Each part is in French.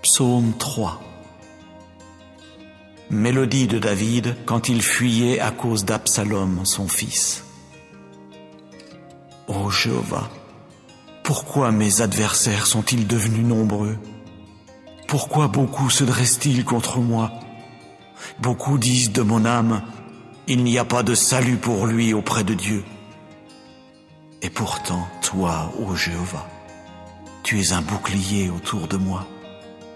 Psaume 3. Mélodie de David quand il fuyait à cause d'Absalom, son fils. Ô Jéhovah, pourquoi mes adversaires sont-ils devenus nombreux? Pourquoi beaucoup se dressent-ils contre moi? Beaucoup disent de mon âme, il n'y a pas de salut pour lui auprès de Dieu. Et pourtant, toi, ô Jéhovah, tu es un bouclier autour de moi.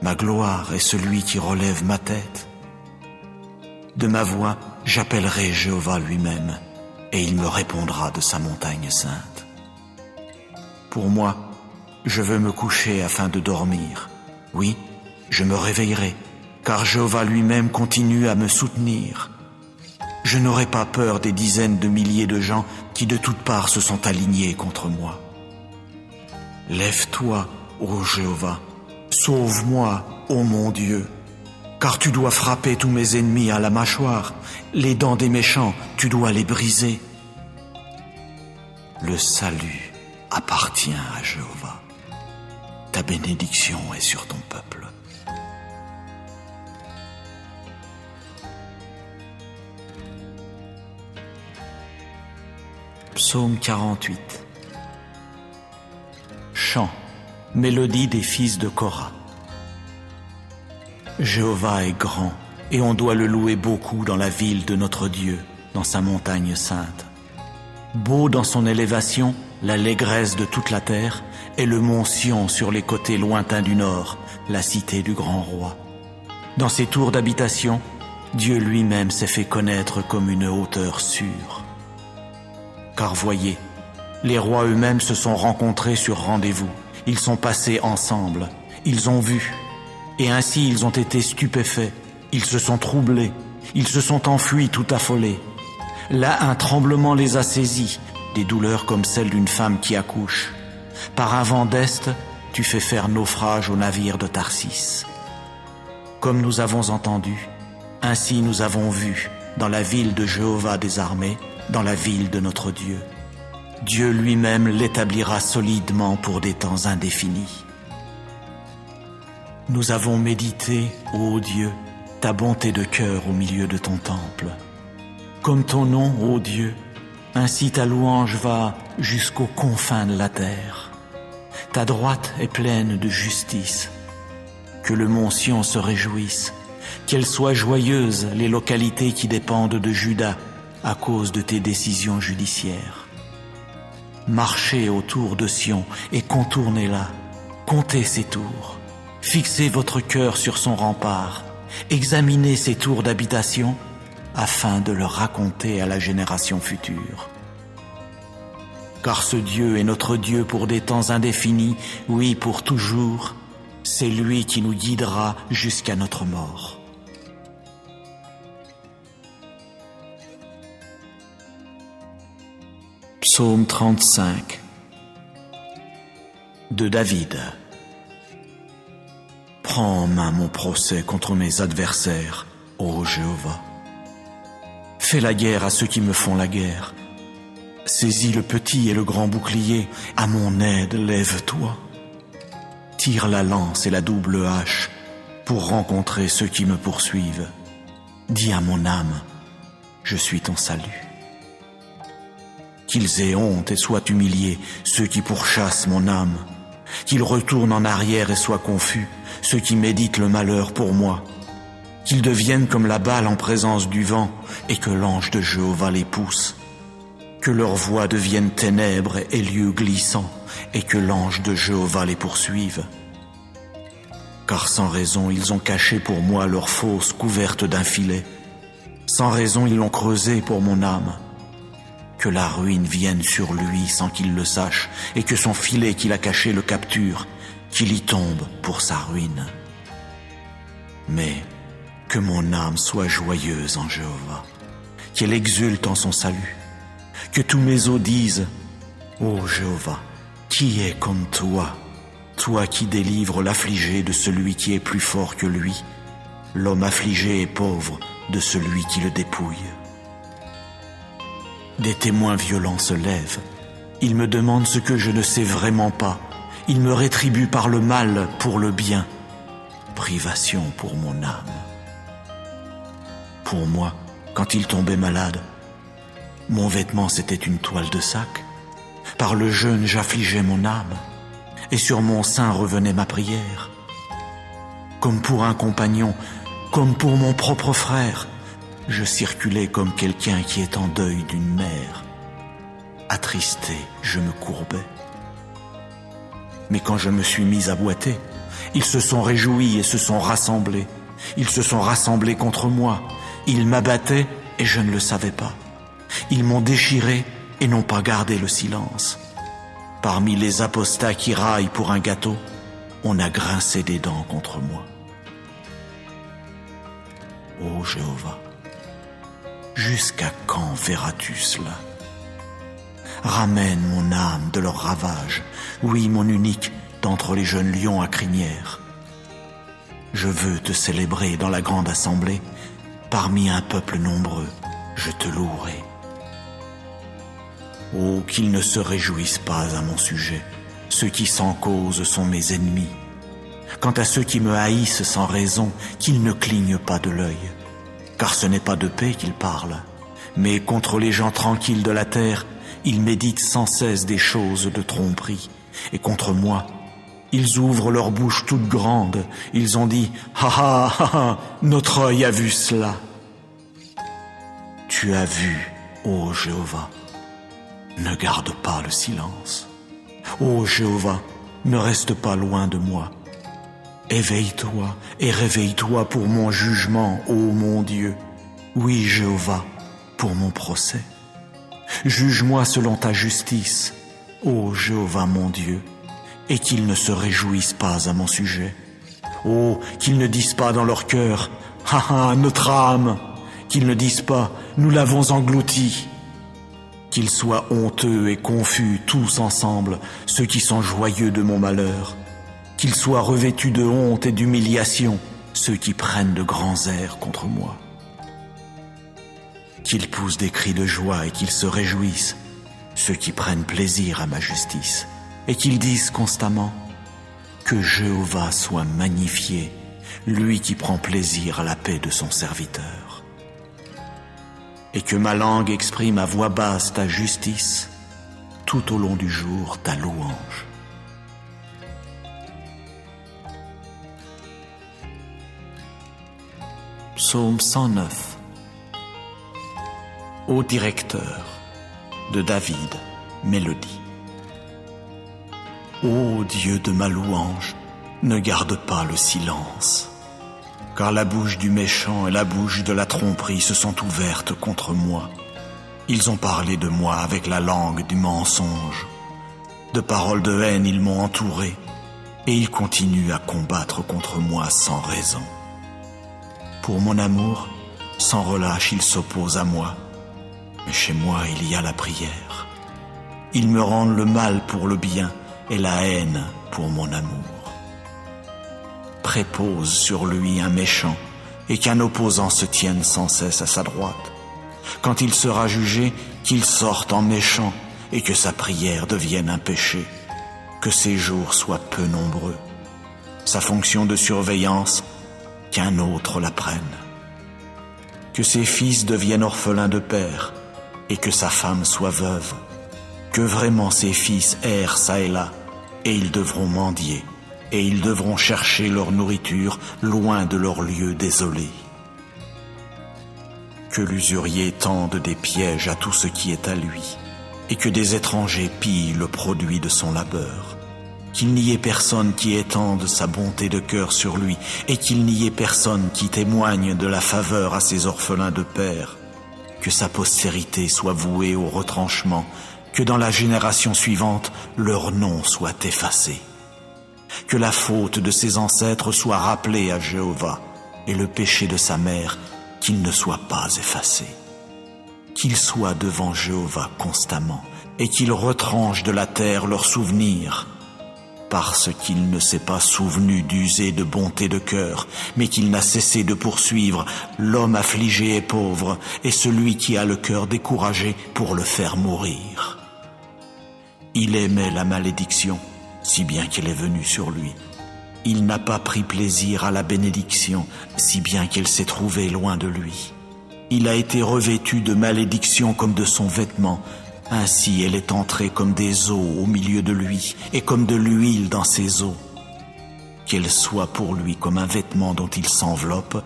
Ma gloire est celui qui relève ma tête. De ma voix, j'appellerai Jéhovah lui-même, et il me répondra de sa montagne sainte. Pour moi, je veux me coucher afin de dormir. Oui, je me réveillerai, car Jéhovah lui-même continue à me soutenir. Je n'aurai pas peur des dizaines de milliers de gens qui de toutes parts se sont alignés contre moi. Lève-toi, ô Jéhovah, sauve-moi, ô mon Dieu, car tu dois frapper tous mes ennemis à la mâchoire, les dents des méchants, tu dois les briser. Le salut appartient à Jéhovah. Ta bénédiction est sur ton peuple. Psaume 48. Chant, mélodie des fils de Korah. Jéhovah est grand, et on doit le louer beaucoup dans la ville de notre Dieu, dans sa montagne sainte. Beau dans son élévation, l'allégresse de toute la terre, et le mont Sion sur les côtés lointains du nord, la cité du grand roi. Dans ses tours d'habitation, Dieu lui-même s'est fait connaître comme une hauteur sûre. Car voyez, les rois eux-mêmes se sont rencontrés sur rendez-vous. Ils sont passés ensemble, ils ont vu, et ainsi ils ont été stupéfaits, ils se sont troublés, ils se sont enfuis tout affolés. Là, un tremblement les a saisis, des douleurs comme celles d'une femme qui accouche. Par un vent d'est, tu fais faire naufrage au navire de Tarsis. Comme nous avons entendu, ainsi nous avons vu, dans la ville de Jéhovah des armées, dans la ville de notre Dieu. Dieu lui-même l'établira solidement pour des temps indéfinis. Nous avons médité, ô Dieu, ta bonté de cœur au milieu de ton temple. Comme ton nom, ô Dieu, ainsi ta louange va jusqu'aux confins de la terre. Ta droite est pleine de justice. Que le mont Sion se réjouisse, qu'elles soient joyeuses les localités qui dépendent de Juda à cause de tes décisions judiciaires. Marchez autour de Sion et contournez-la, comptez ses tours, fixez votre cœur sur son rempart, examinez ses tours d'habitation afin de le raconter à la génération future. Car ce Dieu est notre Dieu pour des temps indéfinis, oui, pour toujours. C'est lui qui nous guidera jusqu'à notre mort. Psaume 35 de David. Prends en main mon procès contre mes adversaires, ô Jéhovah. Fais la guerre à ceux qui me font la guerre. Saisis le petit et le grand bouclier, à mon aide lève-toi. Tire la lance et la double hache pour rencontrer ceux qui me poursuivent. Dis à mon âme, je suis ton salut. Qu'ils aient honte et soient humiliés, ceux qui pourchassent mon âme. Qu'ils retournent en arrière et soient confus, ceux qui méditent le malheur pour moi. Qu'ils deviennent comme la balle en présence du vent, et que l'ange de Jéhovah les pousse. Que leur voix devienne ténèbres et lieux glissants, et que l'ange de Jéhovah les poursuive. Car sans raison ils ont caché pour moi leur fosse couverte d'un filet. Sans raison ils l'ont creusée pour mon âme. Que la ruine vienne sur lui sans qu'il le sache, et que son filet qu'il a caché le capture, qu'il y tombe pour sa ruine. Mais que mon âme soit joyeuse en Jéhovah, qu'elle exulte en son salut. Que tous mes os disent, ô Jéhovah, qui est comme toi, toi qui délivres l'affligé de celui qui est plus fort que lui, l'homme affligé et pauvre de celui qui le dépouille. Des témoins violents se lèvent. Ils me demandent ce que je ne sais vraiment pas. Ils me rétribuent par le mal pour le bien. privation pour mon âme. Pour moi, quand il tombait malade, mon vêtement c'était une toile de sac. Par le jeûne j'affligeais mon âme, et sur mon sein revenait ma prière. Comme pour un compagnon, comme pour mon propre frère, je circulais comme quelqu'un qui est en deuil d'une mère. Attristé, je me courbais. Mais quand je me suis mis à boiter, ils se sont réjouis et se sont rassemblés. Ils se sont rassemblés contre moi. Ils m'abattaient et je ne le savais pas. Ils m'ont déchiré et n'ont pas gardé le silence. Parmi les apostats qui raillent pour un gâteau, on a grincé des dents contre moi. Ô Jéhovah, jusqu'à quand verras-tu cela? Ramène mon âme de leur ravage, oui, mon unique, d'entre les jeunes lions à crinière. Je veux te célébrer dans la grande assemblée, parmi un peuple nombreux, je te louerai. Oh, qu'ils ne se réjouissent pas à mon sujet, ceux qui sans cause sont mes ennemis. Quant à ceux qui me haïssent sans raison, qu'ils ne clignent pas de l'œil, car ce n'est pas de paix qu'ils parlent, mais contre les gens tranquilles de la terre, ils méditent sans cesse des choses de tromperie, et contre moi, ils ouvrent leur bouche toute grande, ils ont dit « Ha ha ha ha, notre œil a vu cela !» Tu as vu, ô Jéhovah, ne garde pas le silence. Ô Jéhovah, ne reste pas loin de moi. Éveille-toi et réveille-toi pour mon jugement, ô mon Dieu. Oui, Jéhovah, pour mon procès. Juge-moi selon ta justice, ô Jéhovah mon Dieu, et qu'ils ne se réjouissent pas à mon sujet. Oh, qu'ils ne disent pas dans leur cœur, « Ha ha, notre âme !» Qu'ils ne disent pas, « Nous l'avons englouti !» Qu'ils soient honteux et confus tous ensemble, ceux qui sont joyeux de mon malheur. Qu'ils soient revêtus de honte et d'humiliation, ceux qui prennent de grands airs contre moi. Qu'ils poussent des cris de joie et qu'ils se réjouissent, ceux qui prennent plaisir à ma justice, et qu'ils disent constamment que Jéhovah soit magnifié, lui qui prend plaisir à la paix de son serviteur. Et que ma langue exprime à voix basse ta justice, tout au long du jour ta louange. Psaume 109. Ô directeur, de David, mélodie. Ô Dieu de ma louange, ne garde pas le silence, car la bouche du méchant et la bouche de la tromperie se sont ouvertes contre moi. Ils ont parlé de moi avec la langue du mensonge. De paroles de haine ils m'ont entouré, et ils continuent à combattre contre moi sans raison. Pour mon amour, sans relâche ils s'opposent à moi, mais chez moi il y a la prière. Ils me rendent le mal pour le bien et la haine pour mon amour. Prépose sur lui un méchant et qu'un opposant se tienne sans cesse à sa droite. Quand il sera jugé, qu'il sorte en méchant et que sa prière devienne un péché, que ses jours soient peu nombreux. Sa fonction de surveillance, qu'un autre la prenne. Que ses fils deviennent orphelins de père et que sa femme soit veuve. Que vraiment ses fils errent çà et là et ils devront mendier. Et ils devront chercher leur nourriture loin de leur lieu désolé. Que l'usurier tende des pièges à tout ce qui est à lui, et que des étrangers pillent le produit de son labeur. Qu'il n'y ait personne qui étende sa bonté de cœur sur lui, et qu'il n'y ait personne qui témoigne de la faveur à ses orphelins de père. Que sa postérité soit vouée au retranchement, que dans la génération suivante, leur nom soit effacé. Que la faute de ses ancêtres soit rappelée à Jéhovah, et le péché de sa mère, qu'il ne soit pas effacé. Qu'il soit devant Jéhovah constamment, et qu'il retranche de la terre leurs souvenirs, parce qu'il ne s'est pas souvenu d'user de bonté de cœur, mais qu'il n'a cessé de poursuivre l'homme affligé et pauvre, et celui qui a le cœur découragé pour le faire mourir. Il aimait la malédiction, si bien qu'elle est venue sur lui. Il n'a pas pris plaisir à la bénédiction, si bien qu'elle s'est trouvée loin de lui. Il a été revêtu de malédiction comme de son vêtement. Ainsi elle est entrée comme des eaux au milieu de lui, et comme de l'huile dans ses os. Qu'elle soit pour lui comme un vêtement dont il s'enveloppe,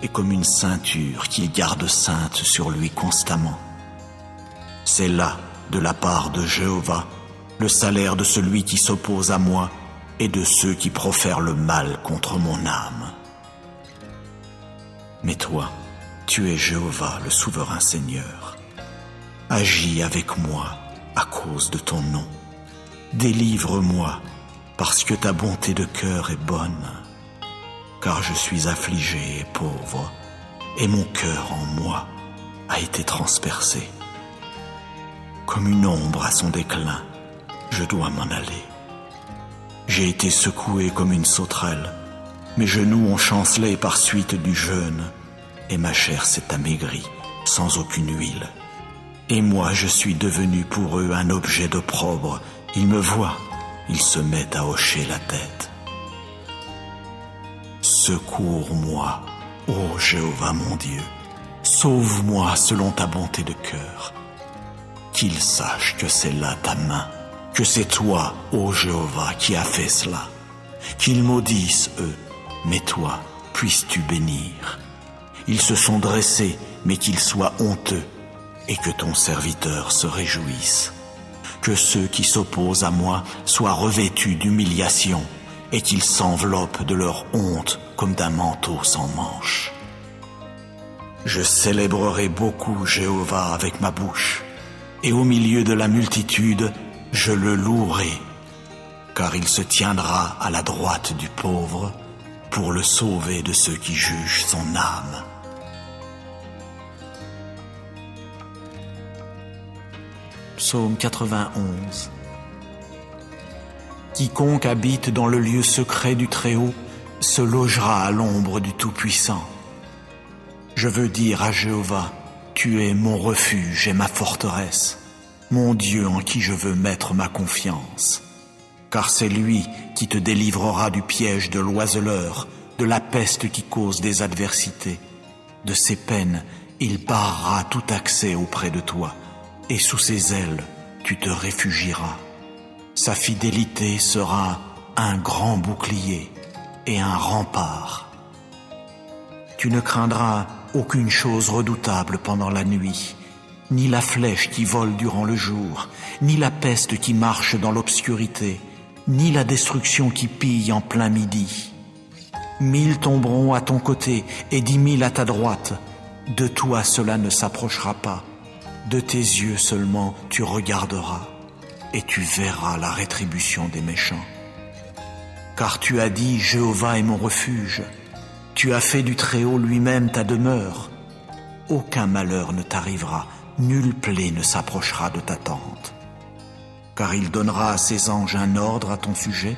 et comme une ceinture qu'il garde sainte sur lui constamment. C'est là, de la part de Jéhovah, le salaire de celui qui s'oppose à moi et de ceux qui profèrent le mal contre mon âme. Mais toi, tu es Jéhovah, le souverain Seigneur. Agis avec moi à cause de ton nom. Délivre-moi parce que ta bonté de cœur est bonne. Car je suis affligé et pauvre, et mon cœur en moi a été transpercé. Comme une ombre à son déclin, je dois m'en aller. J'ai été secoué comme une sauterelle, mes genoux ont chancelé par suite du jeûne, et ma chair s'est amaigrie sans aucune huile. Et moi je suis devenu pour eux un objet d'opprobre. Ils me voient, ils se mettent à hocher la tête. Secours-moi, ô Jéhovah mon Dieu, sauve-moi selon ta bonté de cœur. Qu'ils sachent que c'est là ta main, que c'est toi, ô Jéhovah, qui as fait cela. Qu'ils maudissent, eux, mais toi, puisses-tu bénir. Ils se sont dressés, mais qu'ils soient honteux, et que ton serviteur se réjouisse. Que ceux qui s'opposent à moi soient revêtus d'humiliation, et qu'ils s'enveloppent de leur honte comme d'un manteau sans manches. Je célébrerai beaucoup Jéhovah avec ma bouche, et au milieu de la multitude, je le louerai, car il se tiendra à la droite du pauvre pour le sauver de ceux qui jugent son âme. Psaume 91. Quiconque habite dans le lieu secret du Très-Haut se logera à l'ombre du Tout-Puissant. Je veux dire à Jéhovah, tu es mon refuge et ma forteresse, mon Dieu en qui je veux mettre ma confiance. Car c'est lui qui te délivrera du piège de l'oiseleur, de la peste qui cause des adversités. De ses peines, il barrera tout accès auprès de toi, et sous ses ailes, tu te réfugieras. Sa fidélité sera un grand bouclier et un rempart. Tu ne craindras aucune chose redoutable pendant la nuit, ni la flèche qui vole durant le jour, ni la peste qui marche dans l'obscurité, ni la destruction qui pille en plein midi. 1000 tomberont à ton côté et 10 000 à ta droite. De toi cela ne s'approchera pas. De tes yeux seulement tu regarderas, et tu verras la rétribution des méchants. Car tu as dit, Jéhovah est mon refuge. Tu as fait du Très-Haut lui-même ta demeure. Aucun malheur ne t'arrivera, nulle plaie ne s'approchera de ta tente. Car il donnera à ses anges un ordre à ton sujet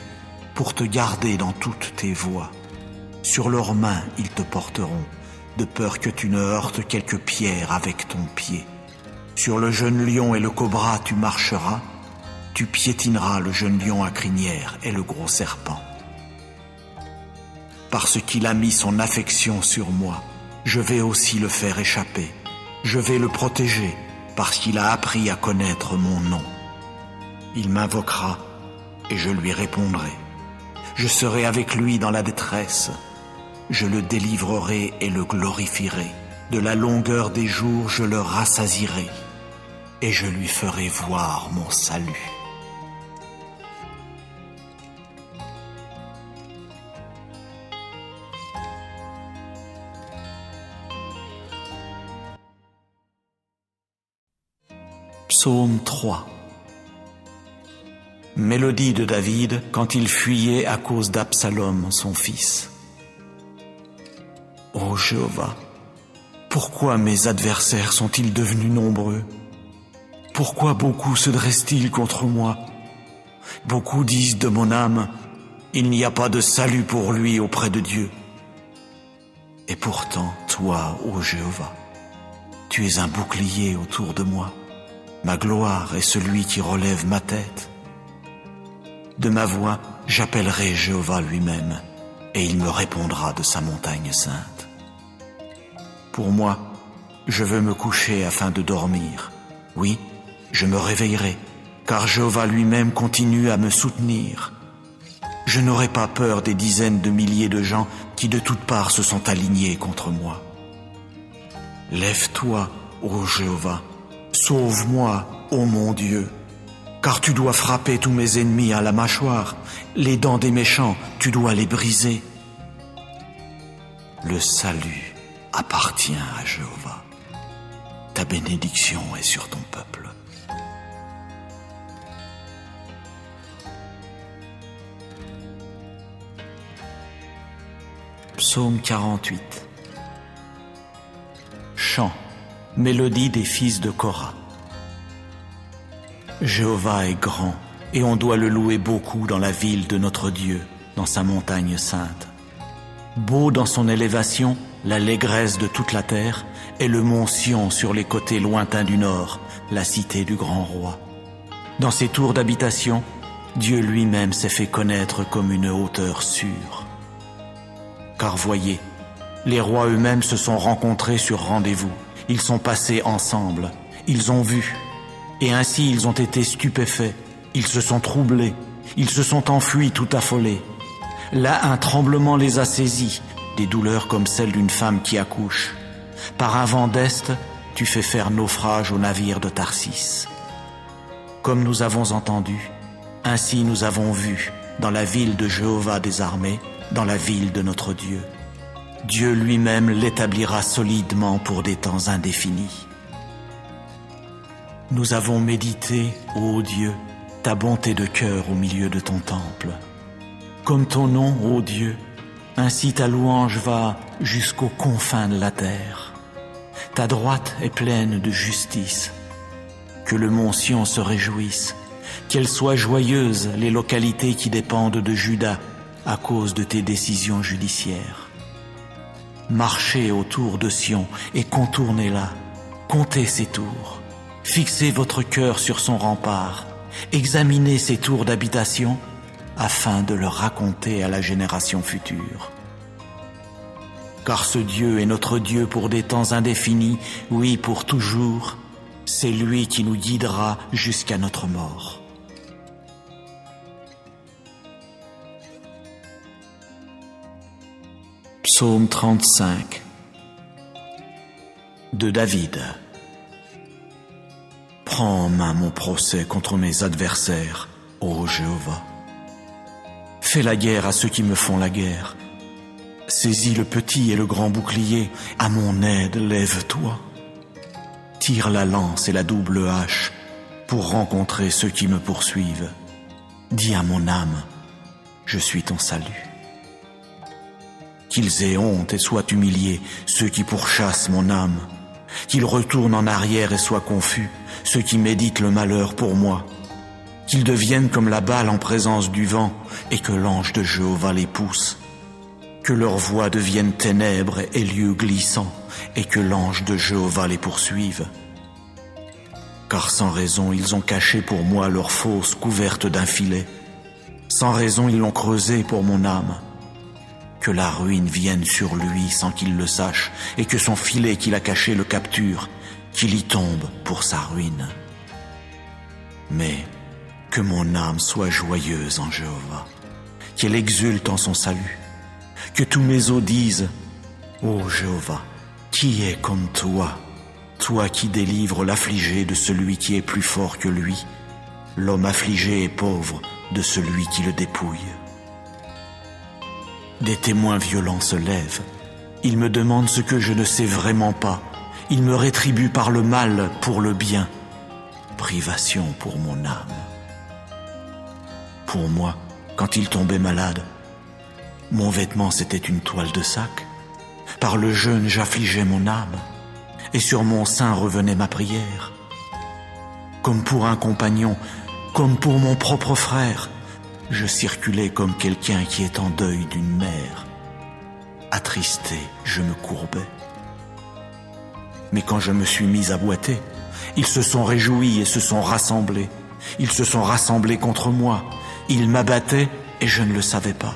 pour te garder dans toutes tes voies. Sur leurs mains ils te porteront, de peur que tu ne heurtes quelque pierre avec ton pied. Sur le jeune lion et le cobra tu marcheras, tu piétineras le jeune lion à crinière et le gros serpent. Parce qu'il a mis son affection sur moi, je vais aussi le faire échapper. Je vais le protéger, parce qu'il a appris à connaître mon nom. Il m'invoquera, et je lui répondrai. Je serai avec lui dans la détresse. Je le délivrerai et le glorifierai. De la longueur des jours, je le rassasierai, et je lui ferai voir mon salut. Psaume 3. Mélodie de David quand il fuyait à cause d'Absalom, son fils. Ô Jéhovah, pourquoi mes adversaires sont-ils devenus nombreux? Pourquoi beaucoup se dressent-ils contre moi? Beaucoup disent de mon âme, il n'y a pas de salut pour lui auprès de Dieu. Et pourtant, toi, ô Jéhovah, tu es un bouclier autour de moi. Ma gloire est celui qui relève ma tête. De ma voix, j'appellerai Jéhovah lui-même, et il me répondra de sa montagne sainte. Pour moi, je veux me coucher afin de dormir. Oui, je me réveillerai, car Jéhovah lui-même continue à me soutenir. Je n'aurai pas peur des dizaines de milliers de gens qui de toutes parts se sont alignés contre moi. Lève-toi, ô Jéhovah, sauve-moi, ô mon Dieu, car tu dois frapper tous mes ennemis à la mâchoire, les dents des méchants, tu dois les briser. Le salut appartient à Jéhovah. Ta bénédiction est sur ton peuple. Psaume 48. Chant, mélodie des fils de Korah. Jéhovah est grand, et on doit le louer beaucoup dans la ville de notre Dieu, dans sa montagne sainte. Beau dans son élévation, l'allégresse de toute la terre, et le mont Sion sur les côtés lointains du nord, la cité du grand roi. Dans ses tours d'habitation, Dieu lui-même s'est fait connaître comme une hauteur sûre. Car voyez, les rois eux-mêmes se sont rencontrés sur rendez-vous. Ils sont passés ensemble, ils ont vu, et ainsi ils ont été stupéfaits, ils se sont troublés, ils se sont enfuis tout affolés. Là, un tremblement les a saisis, des douleurs comme celles d'une femme qui accouche. Par un vent d'est, tu fais faire naufrage au navire de Tarsis. Comme nous avons entendu, ainsi nous avons vu, dans la ville de Jéhovah des armées, dans la ville de notre Dieu. Dieu lui-même l'établira solidement pour des temps indéfinis. Nous avons médité, ô Dieu, ta bonté de cœur au milieu de ton temple. Comme ton nom, ô Dieu, ainsi ta louange va jusqu'aux confins de la terre. Ta droite est pleine de justice. Que le mont Sion se réjouisse, qu'elles soient joyeuses les localités qui dépendent de Juda à cause de tes décisions judiciaires. Marchez autour de Sion et contournez-la, comptez ses tours, fixez votre cœur sur son rempart, examinez ses tours d'habitation afin de le raconter à la génération future. Car ce Dieu est notre Dieu pour des temps indéfinis, oui, pour toujours. C'est lui qui nous guidera jusqu'à notre mort. Psaume 35 de David. Prends en main mon procès contre mes adversaires, ô Jéhovah. Fais la guerre à ceux qui me font la guerre. Saisis le petit et le grand bouclier, à mon aide lève-toi. Tire la lance et la double hache pour rencontrer ceux qui me poursuivent. Dis à mon âme, je suis ton salut. Qu'ils aient honte et soient humiliés, ceux qui pourchassent mon âme. Qu'ils retournent en arrière et soient confus, ceux qui méditent le malheur pour moi. Qu'ils deviennent comme la balle en présence du vent, et que l'ange de Jéhovah les pousse. Que leur voix devienne ténèbres et lieux glissants, et que l'ange de Jéhovah les poursuive. Car sans raison ils ont caché pour moi leur fosse couverte d'un filet. Sans raison ils l'ont creusée pour mon âme. Que la ruine vienne sur lui sans qu'il le sache, et que son filet qu'il a caché le capture, qu'il y tombe pour sa ruine. Mais que mon âme soit joyeuse en Jéhovah, qu'elle exulte en son salut. Que tous mes os disent, ô Jéhovah, qui est comme toi, toi qui délivres l'affligé de celui qui est plus fort que lui, l'homme affligé et pauvre de celui qui le dépouille. Des témoins violents se lèvent. Ils me demandent ce que je ne sais vraiment pas. Ils me rétribuent par le mal pour le bien. Privation pour mon âme. Pour moi, quand il tombait malade, mon vêtement c'était une toile de sac. Par le jeûne j'affligeais mon âme, et sur mon sein revenait ma prière. Comme pour un compagnon, comme pour mon propre frère, je circulais comme quelqu'un qui est en deuil d'une mère. Attristé, je me courbais. Mais quand je me suis mis à boiter, ils se sont réjouis et se sont rassemblés. Ils se sont rassemblés contre moi. Ils m'abattaient et je ne le savais pas.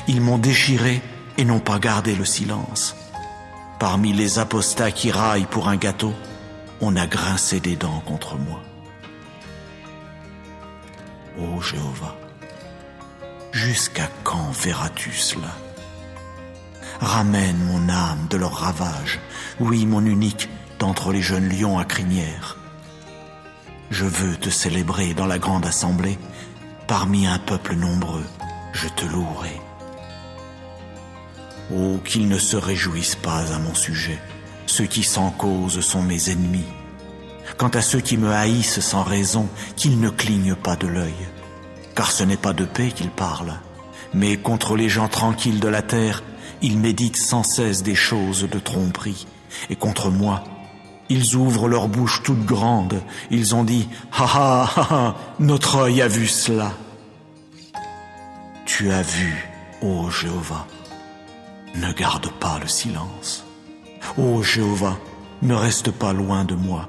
Ils m'ont déchiré et n'ont pas gardé le silence. Parmi les apostats qui raillent pour un gâteau, on a grincé des dents contre moi. Ô Jéhovah, jusqu'à quand verras-tu cela? Ramène mon âme de leur ravage, oui, mon unique, d'entre les jeunes lions à crinière. Je veux te célébrer dans la grande assemblée, parmi un peuple nombreux, je te louerai. Oh, qu'ils ne se réjouissent pas à mon sujet, ceux qui sans cause sont mes ennemis. Quant à ceux qui me haïssent sans raison, qu'ils ne clignent pas de l'œil, car ce n'est pas de paix qu'ils parlent, mais contre les gens tranquilles de la terre, ils méditent sans cesse des choses de tromperie, et contre moi, ils ouvrent leur bouche toute grande, ils ont dit « Ha ha ha ha, notre œil a vu cela !» Tu as vu, ô Jéhovah, ne garde pas le silence. Ô Jéhovah, ne reste pas loin de moi.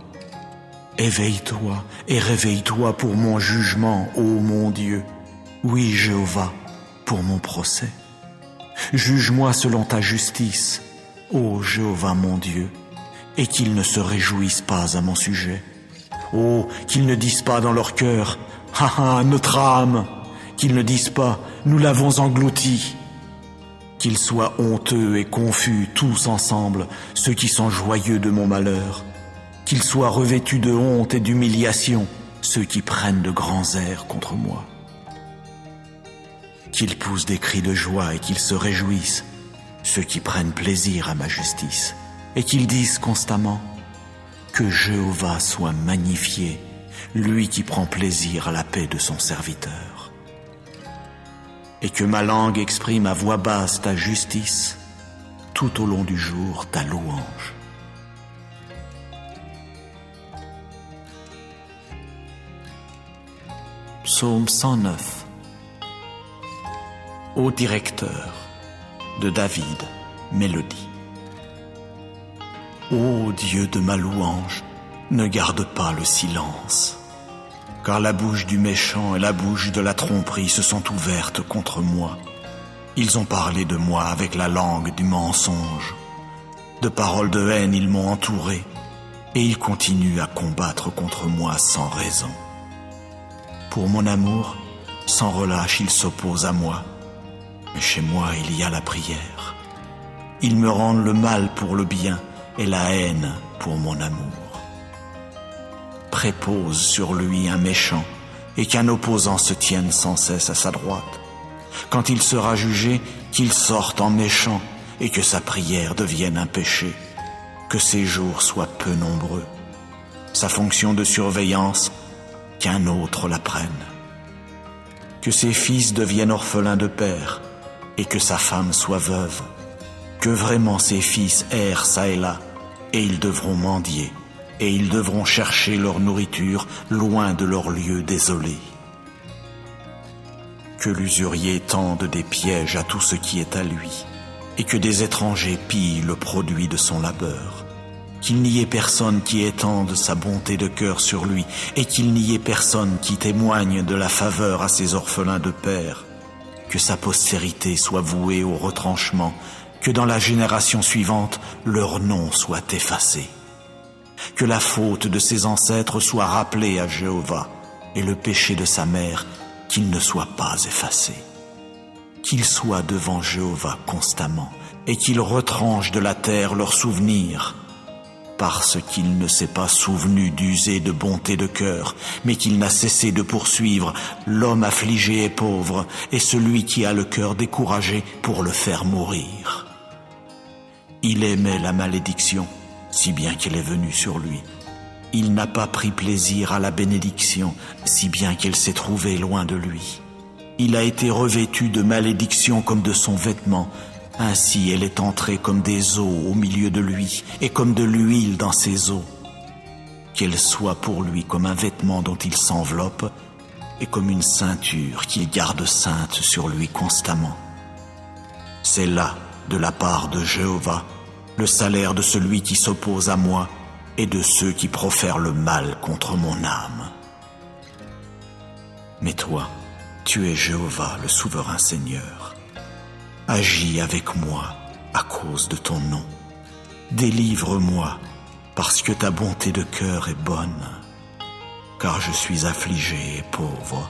Éveille-toi et réveille-toi pour mon jugement, ô mon Dieu. Oui, Jéhovah, pour mon procès. Juge-moi selon ta justice, ô Jéhovah mon Dieu, et qu'ils ne se réjouissent pas à mon sujet. Oh, qu'ils ne disent pas dans leur cœur, « Ha ha, notre âme !» Qu'ils ne disent pas, « Nous l'avons englouti !» Qu'ils soient honteux et confus tous ensemble, ceux qui sont joyeux de mon malheur. Qu'ils soient revêtus de honte et d'humiliation, ceux qui prennent de grands airs contre moi. Qu'ils poussent des cris de joie et qu'ils se réjouissent, ceux qui prennent plaisir à ma justice, et qu'ils disent constamment « Que Jéhovah soit magnifié, lui qui prend plaisir à la paix de son serviteur. » Et que ma langue exprime à voix basse ta justice, tout au long du jour ta louange. Psaume 109. Ô directeur, de David, mélodie. Ô Dieu de ma louange, ne garde pas le silence, car la bouche du méchant et la bouche de la tromperie se sont ouvertes contre moi. Ils ont parlé de moi avec la langue du mensonge. De paroles de haine ils m'ont entouré, et ils continuent à combattre contre moi sans raison. Pour mon amour, sans relâche ils s'opposent à moi, mais chez moi il y a la prière. Ils me rendent le mal pour le bien, et la haine pour mon amour. Prépose sur lui un méchant, et qu'un opposant se tienne sans cesse à sa droite. Quand il sera jugé, qu'il sorte en méchant, et que sa prière devienne un péché, que ses jours soient peu nombreux. Sa fonction de surveillance, qu'un autre la prenne. Que ses fils deviennent orphelins de père, et que sa femme soit veuve. Que vraiment ses fils errent çà et là, et ils devront mendier, et ils devront chercher leur nourriture loin de leur lieu désolé. Que l'usurier tende des pièges à tout ce qui est à lui, et que des étrangers pillent le produit de son labeur. Qu'il n'y ait personne qui étende sa bonté de cœur sur lui, et qu'il n'y ait personne qui témoigne de la faveur à ses orphelins de père. Que sa postérité soit vouée au retranchement, que dans la génération suivante, leur nom soit effacé. Que la faute de ses ancêtres soit rappelée à Jéhovah, et le péché de sa mère, qu'il ne soit pas effacé. Qu'il soit devant Jéhovah constamment, et qu'il retranche de la terre leurs souvenirs, parce qu'il ne s'est pas souvenu d'user de bonté de cœur, mais qu'il n'a cessé de poursuivre l'homme affligé et pauvre, et celui qui a le cœur découragé pour le faire mourir. Il aimait la malédiction, si bien qu'elle est venue sur lui. Il n'a pas pris plaisir à la bénédiction, si bien qu'elle s'est trouvée loin de lui. Il a été revêtu de malédiction comme de son vêtement, ainsi elle est entrée comme des eaux au milieu de lui, et comme de l'huile dans ses os. Qu'elle soit pour lui comme un vêtement dont il s'enveloppe, et comme une ceinture qu'il garde sainte sur lui constamment. C'est là, de la part de Jéhovah, le salaire de celui qui s'oppose à moi et de ceux qui profèrent le mal contre mon âme. Mais toi, Tu es Jéhovah, le souverain Seigneur. Agis avec moi à cause de ton nom. Délivre-moi parce que ta bonté de cœur est bonne. Car je suis affligé et pauvre,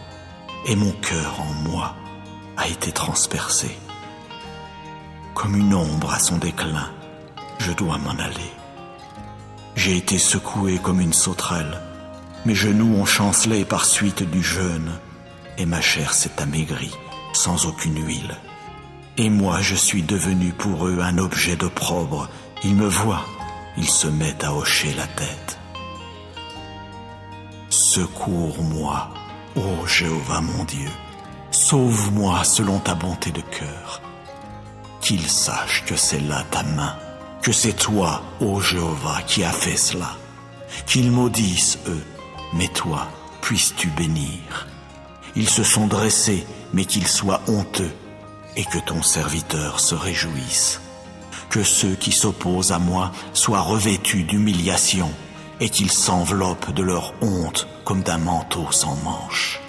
et mon cœur en moi a été transpercé. Comme une ombre à son déclin, je dois m'en aller. J'ai été secoué comme une sauterelle, mes genoux ont chancelé par suite du jeûne, et ma chair s'est amaigrie sans aucune huile. Et moi je suis devenu pour eux un objet d'opprobre. Ils me voient, ils se mettent à hocher la tête. Secours-moi, ô Jéhovah mon Dieu, sauve-moi selon ta bonté de cœur. Qu'ils sachent que c'est là ta main, que c'est toi, ô Jéhovah, qui as fait cela. Qu'ils maudissent, eux, mais toi, puisses-tu bénir. Ils se sont dressés, mais qu'ils soient honteux, et que ton serviteur se réjouisse. Que ceux qui s'opposent à moi soient revêtus d'humiliation, et qu'ils s'enveloppent de leur honte comme d'un manteau sans manches.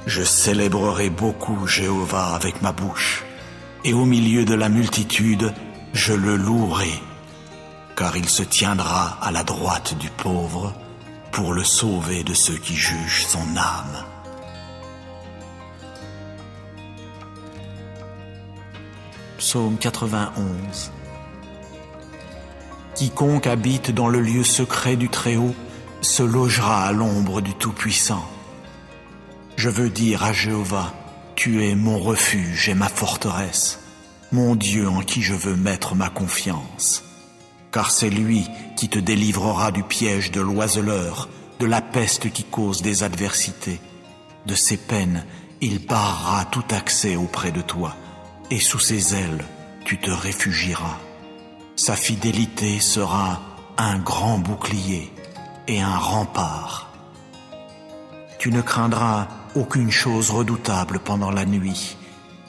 Je célébrerai beaucoup Jéhovah avec ma bouche, et au milieu de la multitude, je le louerai, car il se tiendra à la droite du pauvre pour le sauver de ceux qui jugent son âme. Psaume 91. Quiconque habite dans le lieu secret du Très-Haut se logera à l'ombre du Tout-Puissant. Je veux dire à Jéhovah, tu es mon refuge et ma forteresse, mon Dieu en qui je veux mettre ma confiance. Car c'est lui qui te délivrera du piège de l'oiseleur, de la peste qui cause des adversités. De ses peines, il barrera tout accès auprès de toi, et sous ses ailes, tu te réfugieras. Sa fidélité sera un grand bouclier et un rempart. Tu ne craindras aucune chose redoutable pendant la nuit,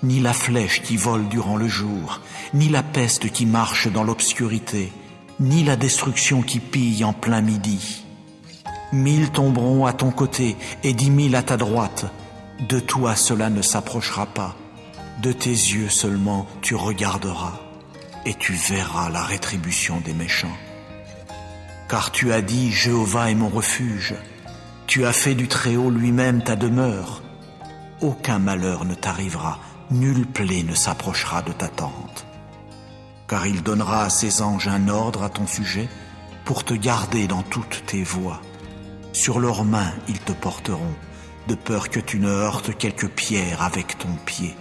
ni la flèche qui vole durant le jour, ni la peste qui marche dans l'obscurité, ni la destruction qui pille en plein midi. 1000 tomberont à ton côté et 10 000 à ta droite. De toi cela ne s'approchera pas. De tes yeux seulement tu regarderas, et tu verras la rétribution des méchants. Car tu as dit, Jéhovah est mon refuge. Tu as fait du Très-Haut lui-même ta demeure. Aucun malheur ne t'arrivera, nulle plaie ne s'approchera de ta tente. Car il donnera à ses anges un ordre à ton sujet pour te garder dans toutes tes voies. Sur leurs mains ils te porteront, de peur que tu ne heurtes quelque pierre avec ton pied.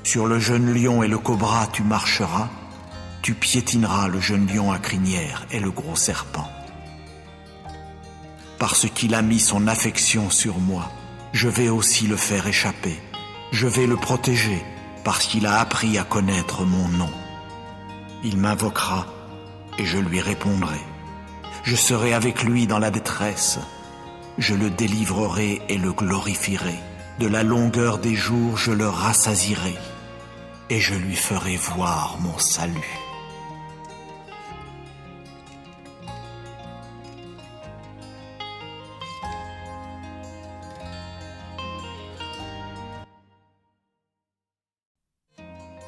Sur le jeune lion et le cobra tu marcheras, tu piétineras le jeune lion à crinière et le gros serpent. Parce qu'il a mis son affection sur moi, je vais aussi le faire échapper. Je vais le protéger, parce qu'il a appris à connaître mon nom. Il m'invoquera, et je lui répondrai. Je serai avec lui dans la détresse. Je le délivrerai et le glorifierai. De la longueur des jours, je le rassasierai, et je lui ferai voir mon salut.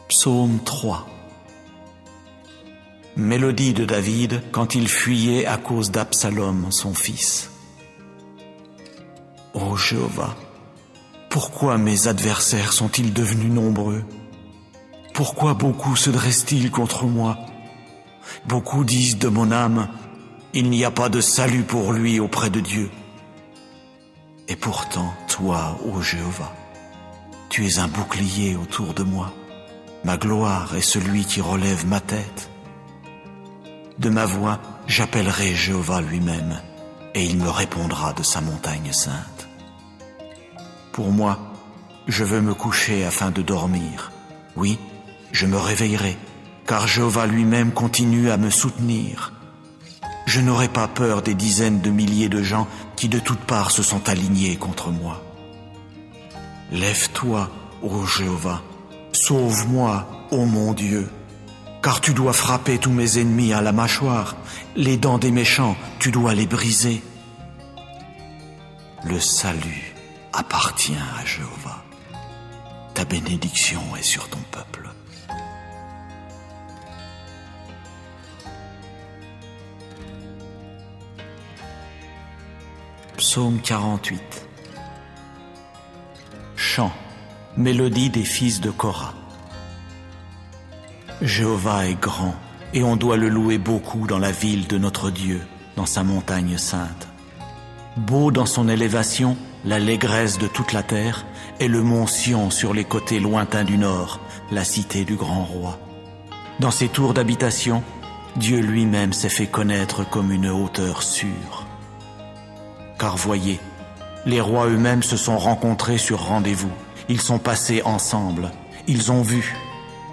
Psaume 3. Mélodie de David quand il fuyait à cause d'Absalom, son fils. Ô Jéhovah, pourquoi mes adversaires sont-ils devenus nombreux? Pourquoi beaucoup se dressent-ils contre moi? Beaucoup disent de mon âme, il n'y a pas de salut pour lui auprès de Dieu. Et pourtant, toi, ô Jéhovah, tu es un bouclier autour de moi. Ma gloire est celui qui relève ma tête. De ma voix, j'appellerai Jéhovah lui-même, et il me répondra de sa montagne sainte. Pour moi, je veux me coucher afin de dormir. Oui, je me réveillerai, car Jéhovah lui-même continue à me soutenir. Je n'aurai pas peur des dizaines de milliers de gens qui de toutes parts se sont alignés contre moi. Lève-toi, ô Jéhovah, sauve-moi, ô mon Dieu, car tu dois frapper tous mes ennemis à la mâchoire, les dents des méchants, tu dois les briser. Le salut appartient à Jéhovah. Ta bénédiction est sur ton peuple. Psaume 48. Chant, mélodie des fils de Korah. Jéhovah est grand, et on doit le louer beaucoup dans la ville de notre Dieu, dans sa montagne sainte. Beau dans son élévation, l'allégresse de toute la terre, et le mont Sion sur les côtés lointains du nord, la cité du grand roi. Dans ses tours d'habitation, Dieu lui-même s'est fait connaître comme une hauteur sûre. Car voyez, les rois eux-mêmes se sont rencontrés sur rendez-vous. Ils sont passés ensemble, ils ont vu,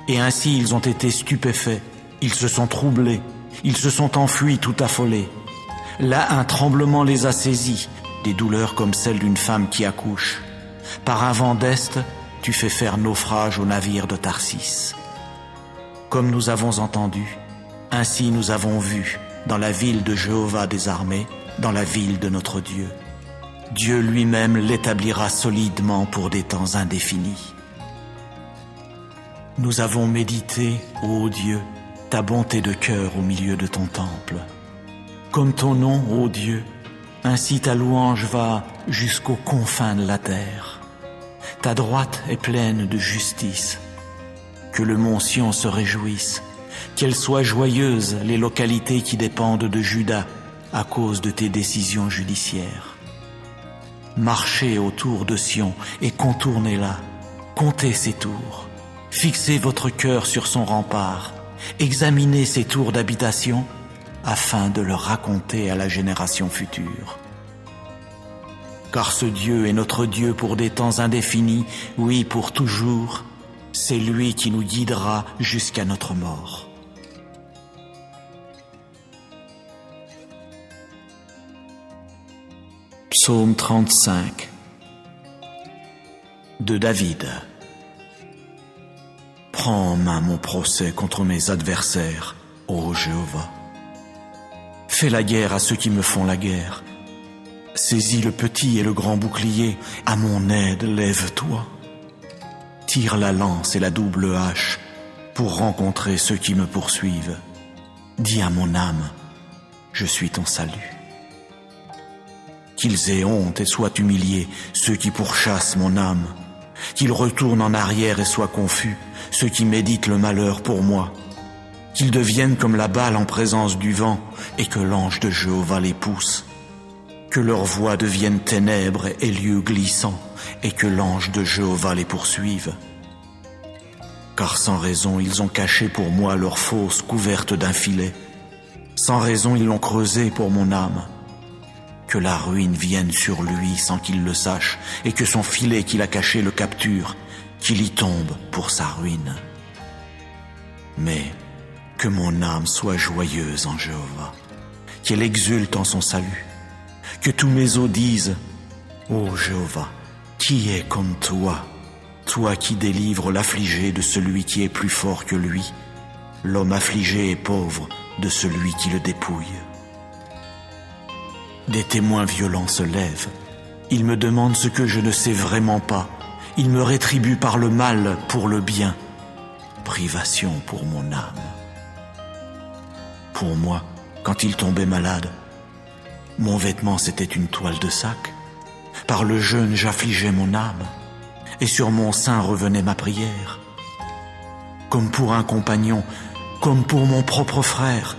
et ainsi ils ont été stupéfaits, ils se sont troublés, ils se sont enfuis tout affolés. Là, un tremblement les a saisis, des douleurs comme celles d'une femme qui accouche. Par un vent d'est, tu fais faire naufrage au navire de Tarsis. Comme nous avons entendu, ainsi nous avons vu, dans la ville de Jéhovah des armées, dans la ville de notre Dieu. Dieu lui-même l'établira solidement pour des temps indéfinis. Nous avons médité, ô Dieu, ta bonté de cœur au milieu de ton temple. Comme ton nom, ô Dieu, ainsi ta louange va jusqu'aux confins de la terre. Ta droite est pleine de justice. Que le mont Sion se réjouisse, qu'elles soient joyeuses les localités qui dépendent de Juda à cause de tes décisions judiciaires. Marchez autour de Sion et contournez-la, comptez ses tours, fixez votre cœur sur son rempart, examinez ses tours d'habitation afin de le raconter à la génération future. Car ce Dieu est notre Dieu pour des temps indéfinis, oui, pour toujours. C'est lui qui nous guidera jusqu'à notre mort. Psaume 35 de David. Prends en main mon procès contre mes adversaires, ô Jéhovah. Fais la guerre à ceux qui me font la guerre. Saisis le petit et le grand bouclier, à mon aide lève-toi. Tire la lance et la double hache pour rencontrer ceux qui me poursuivent. Dis à mon âme, je suis ton salut. Qu'ils aient honte et soient humiliés, ceux qui pourchassent mon âme. Qu'ils retournent en arrière et soient confus, ceux qui méditent le malheur pour moi. Qu'ils deviennent comme la balle en présence du vent, et que l'ange de Jéhovah les pousse. Que leur voix devienne ténèbres et lieux glissants, et que l'ange de Jéhovah les poursuive. Car sans raison ils ont caché pour moi leur fosse couverte d'un filet. Sans raison ils l'ont creusée pour mon âme. Que la ruine vienne sur lui sans qu'il le sache, et que son filet qu'il a caché le capture, qu'il y tombe pour sa ruine. Mais que mon âme soit joyeuse en Jéhovah, qu'elle exulte en son salut. Que tous mes os disent, ô Jéhovah, qui est comme toi, toi qui délivres l'affligé de celui qui est plus fort que lui, l'homme affligé et pauvre de celui qui le dépouille. Des témoins violents se lèvent. Ils me demandent ce que je ne sais vraiment pas. Ils me rétribuent par le mal pour le bien. Privation pour mon âme. Pour moi, quand il tombait malade, mon vêtement c'était une toile de sac. Par le jeûne j'affligeais mon âme, et sur mon sein revenait ma prière. Comme pour un compagnon, comme pour mon propre frère,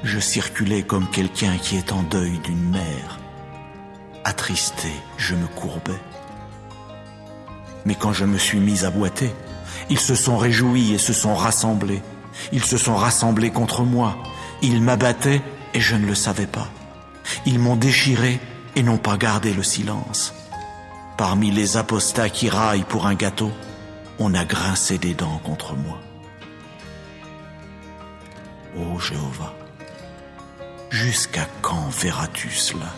je circulais comme quelqu'un qui est en deuil d'une mère. Attristé, je me courbais. Mais quand je me suis mis à boiter, ils se sont réjouis et se sont rassemblés. Ils se sont rassemblés contre moi. Ils m'abattaient et je ne le savais pas. Ils m'ont déchiré et n'ont pas gardé le silence. Parmi les apostats qui raillent pour un gâteau, on a grincé des dents contre moi. Ô Jéhovah, jusqu'à quand verras-tu cela?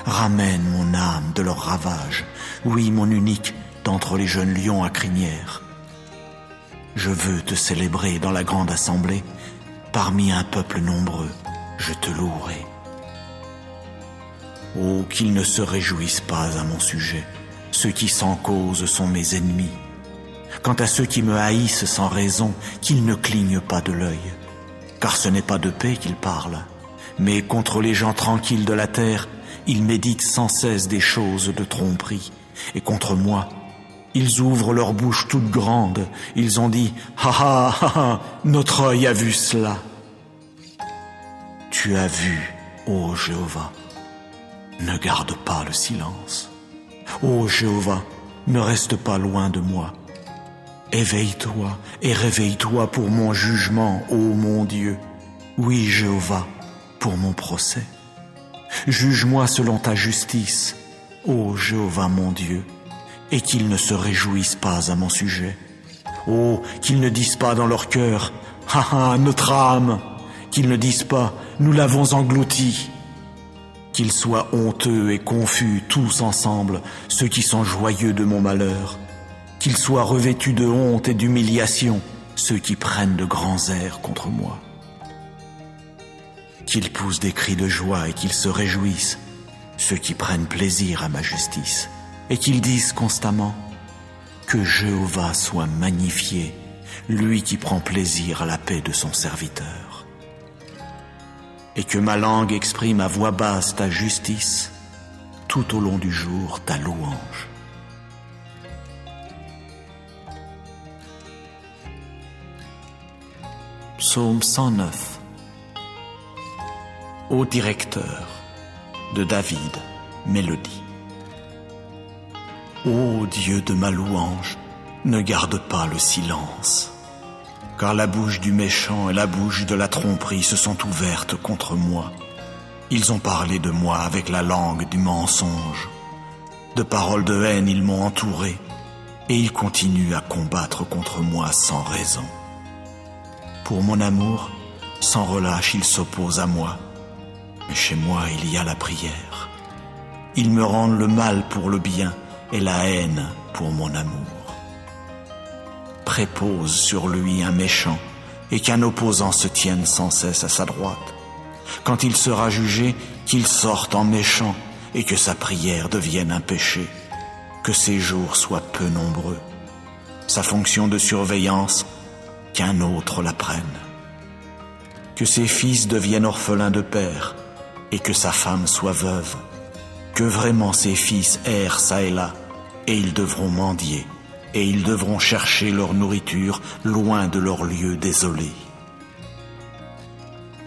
Ramène mon âme de leur ravage, oui, mon unique, d'entre les jeunes lions à crinière. Je veux te célébrer dans la grande assemblée, parmi un peuple nombreux, je te louerai. Oh, qu'ils ne se réjouissent pas à mon sujet. Ceux qui sans cause sont mes ennemis. Quant à ceux qui me haïssent sans raison, qu'ils ne clignent pas de l'œil. Car ce n'est pas de paix qu'ils parlent, mais contre les gens tranquilles de la terre, ils méditent sans cesse des choses de tromperie. Et contre moi, ils ouvrent leur bouche toute grande. Ils ont dit « Ha ha ha ha, notre œil a vu cela !» Tu as vu, ô Jéhovah, ne garde pas le silence. Ô Jéhovah, ne reste pas loin de moi. Éveille-toi et réveille-toi pour mon jugement, ô mon Dieu. Oui, Jéhovah, pour mon procès. Juge-moi selon ta justice, ô Jéhovah mon Dieu, et qu'ils ne se réjouissent pas à mon sujet. Oh, qu'ils ne disent pas dans leur cœur, « Ha ha, notre âme !» Qu'ils ne disent pas, « Nous l'avons englouti !» Qu'ils soient honteux et confus tous ensemble, ceux qui sont joyeux de mon malheur. Qu'ils soient revêtus de honte et d'humiliation, ceux qui prennent de grands airs contre moi. Qu'ils poussent des cris de joie et qu'ils se réjouissent, ceux qui prennent plaisir à ma justice, et qu'ils disent constamment « Que Jéhovah soit magnifié, lui qui prend plaisir à la paix de son serviteur. » Et que ma langue exprime à voix basse ta justice, tout au long du jour ta louange. Psaume 109. Ô directeur, de David, mélodie. Ô Dieu de ma louange, ne garde pas le silence, car la bouche du méchant et la bouche de la tromperie se sont ouvertes contre moi. Ils ont parlé de moi avec la langue du mensonge. De paroles de haine ils m'ont entouré, et ils continuent à combattre contre moi sans raison. Pour mon amour, sans relâche, ils s'opposent à moi. Mais chez moi, il y a la prière. Ils me rendent le mal pour le bien et la haine pour mon amour. Prépose sur lui un méchant et qu'un opposant se tienne sans cesse à sa droite. Quand il sera jugé, qu'il sorte en méchant et que sa prière devienne un péché. Que ses jours soient peu nombreux. Sa fonction de surveillance, qu'un autre la prenne. Que ses fils deviennent orphelins de père et que sa femme soit veuve. Que vraiment ses fils errent çà et là et ils devront mendier et ils devront chercher leur nourriture loin de leur lieu désolé.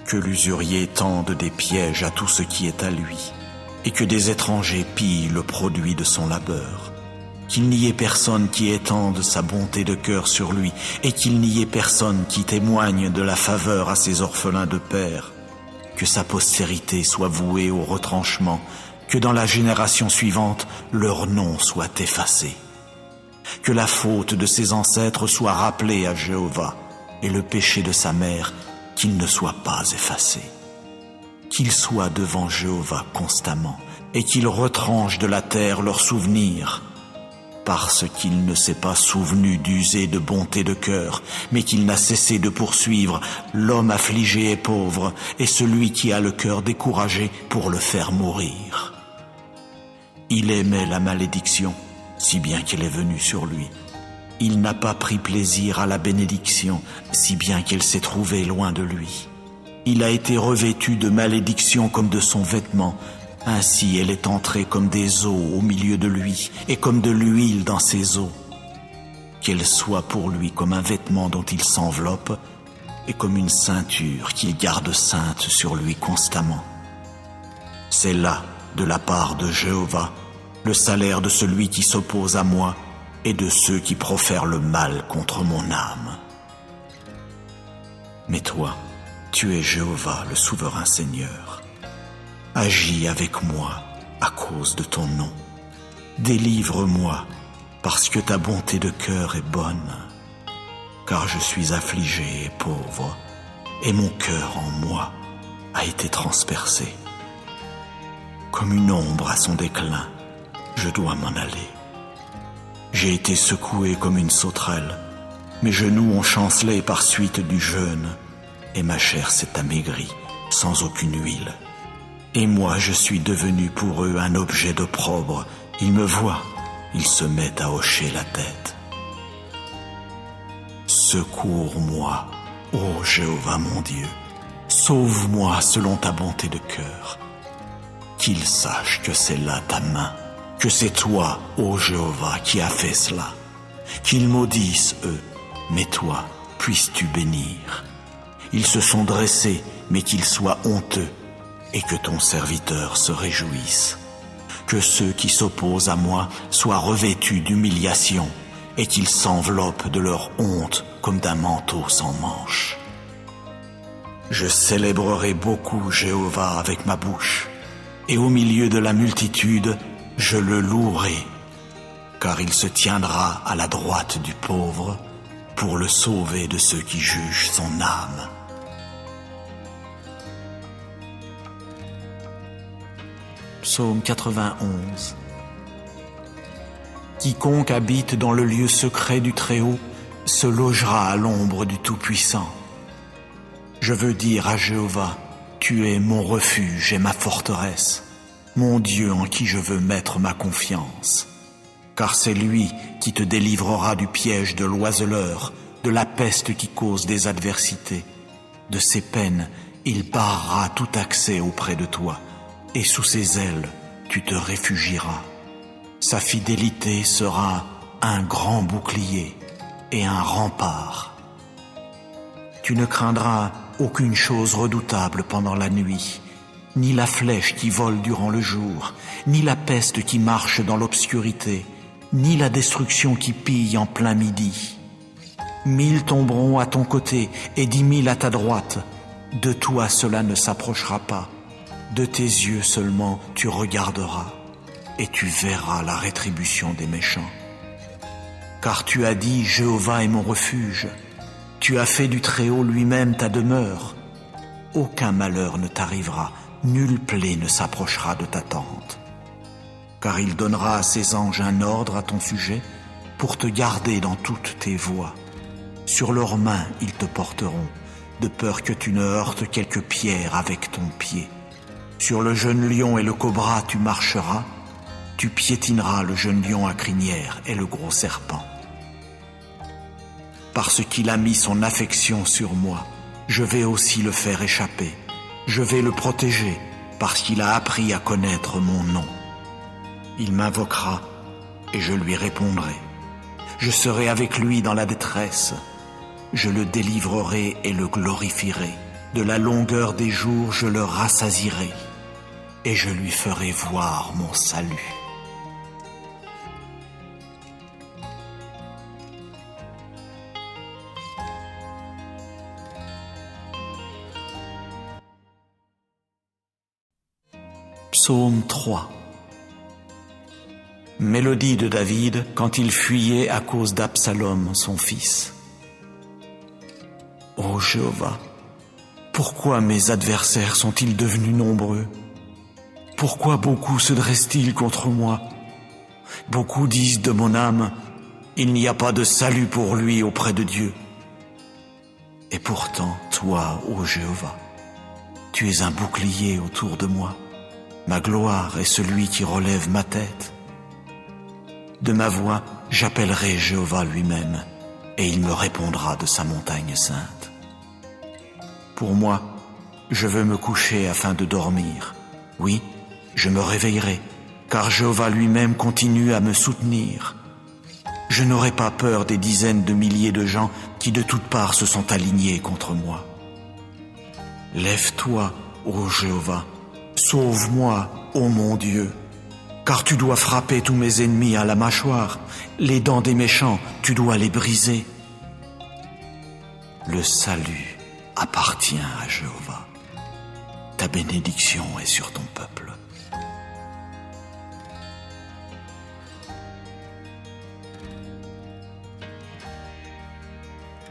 Que l'usurier tende des pièges à tout ce qui est à lui et que des étrangers pillent le produit de son labeur. Qu'il n'y ait personne qui étende sa bonté de cœur sur lui, et qu'il n'y ait personne qui témoigne de la faveur à ses orphelins de père. Que sa postérité soit vouée au retranchement, que dans la génération suivante, leur nom soit effacé. Que la faute de ses ancêtres soit rappelée à Jéhovah, et le péché de sa mère, qu'il ne soit pas effacé. Qu'il soit devant Jéhovah constamment, et qu'il retranche de la terre leurs souvenirs, parce qu'il ne s'est pas souvenu d'user de bonté de cœur, mais qu'il n'a cessé de poursuivre l'homme affligé et pauvre, et celui qui a le cœur découragé pour le faire mourir. Il aimait la malédiction, si bien qu'elle est venue sur lui. Il n'a pas pris plaisir à la bénédiction, si bien qu'elle s'est trouvée loin de lui. Il a été revêtu de malédiction comme de son vêtement, ainsi elle est entrée comme des eaux au milieu de lui, et comme de l'huile dans ses os. Qu'elle soit pour lui comme un vêtement dont il s'enveloppe, et comme une ceinture qu'il garde sainte sur lui constamment. C'est là, de la part de Jéhovah, le salaire de celui qui s'oppose à moi, et de ceux qui profèrent le mal contre mon âme. Mais toi, tu es Jéhovah, le souverain Seigneur. Agis avec moi à cause de ton nom. Délivre-moi parce que ta bonté de cœur est bonne. Car je suis affligé et pauvre, et mon cœur en moi a été transpercé. Comme une ombre à son déclin, je dois m'en aller. J'ai été secoué comme une sauterelle, mes genoux ont chancelé par suite du jeûne, et ma chair s'est amaigrie sans aucune huile. Et moi je suis devenu pour eux un objet d'opprobre. Ils me voient, ils se mettent à hocher la tête. Secours-moi, ô Jéhovah mon Dieu, sauve-moi selon ta bonté de cœur. Qu'ils sachent que c'est là ta main, que c'est toi, ô Jéhovah, qui as fait cela. Qu'ils maudissent, eux, mais toi, puisses-tu bénir. Ils se sont dressés, mais qu'ils soient honteux, et que ton serviteur se réjouisse. Que ceux qui s'opposent à moi soient revêtus d'humiliation, et qu'ils s'enveloppent de leur honte comme d'un manteau sans manches. Je célébrerai beaucoup Jéhovah avec ma bouche, et au milieu de la multitude, je le louerai, car il se tiendra à la droite du pauvre pour le sauver de ceux qui jugent son âme. Psaume 91. Quiconque habite dans le lieu secret du Très-Haut se logera à l'ombre du Tout-Puissant. Je veux dire à Jéhovah, tu es mon refuge et ma forteresse, mon Dieu en qui je veux mettre ma confiance. Car c'est lui qui te délivrera du piège de l'oiseleur, de la peste qui cause des adversités. De ses peines, il barrera tout accès auprès de toi, et sous ses ailes, tu te réfugieras. Sa fidélité sera un grand bouclier et un rempart. Tu ne craindras aucune chose redoutable pendant la nuit, ni la flèche qui vole durant le jour, ni la peste qui marche dans l'obscurité, ni la destruction qui pille en plein midi. 1000 tomberont à ton côté et 10 000 à ta droite. De toi cela ne s'approchera pas. De tes yeux seulement tu regarderas, et tu verras la rétribution des méchants. Car tu as dit, Jéhovah est mon refuge. Tu as fait du Très-Haut lui-même ta demeure. Aucun malheur ne t'arrivera, nulle plaie ne s'approchera de ta tente. Car il donnera à ses anges un ordre à ton sujet pour te garder dans toutes tes voies. Sur leurs mains ils te porteront, de peur que tu ne heurtes quelque pierre avec ton pied. Sur le jeune lion et le cobra tu marcheras, tu piétineras le jeune lion à crinière et le gros serpent. Parce qu'il a mis son affection sur moi, je vais aussi le faire échapper. Je vais le protéger, parce qu'il a appris à connaître mon nom. Il m'invoquera, et je lui répondrai. Je serai avec lui dans la détresse. Je le délivrerai et le glorifierai. De la longueur des jours, je le rassasierai, et je lui ferai voir mon salut. Psaume 3. Mélodie de David quand il fuyait à cause d'Absalom, son fils. Ô Jéhovah, pourquoi mes adversaires sont-ils devenus nombreux? Pourquoi beaucoup se dressent-ils contre moi? Beaucoup disent de mon âme, il n'y a pas de salut pour lui auprès de Dieu. Et pourtant, toi, ô Jéhovah, tu es un bouclier autour de moi. Ma gloire est celui qui relève ma tête. De ma voix, j'appellerai Jéhovah lui-même, et il me répondra de sa montagne sainte. Pour moi, je veux me coucher afin de dormir. Oui, je me réveillerai, car Jéhovah lui-même continue à me soutenir. Je n'aurai pas peur des dizaines de milliers de gens qui de toutes parts se sont alignés contre moi. Lève-toi, ô Jéhovah, sauve-moi, ô mon Dieu, car tu dois frapper tous mes ennemis à la mâchoire, les dents des méchants, tu dois les briser. Le salut appartient à Jéhovah. Ta bénédiction est sur ton peuple.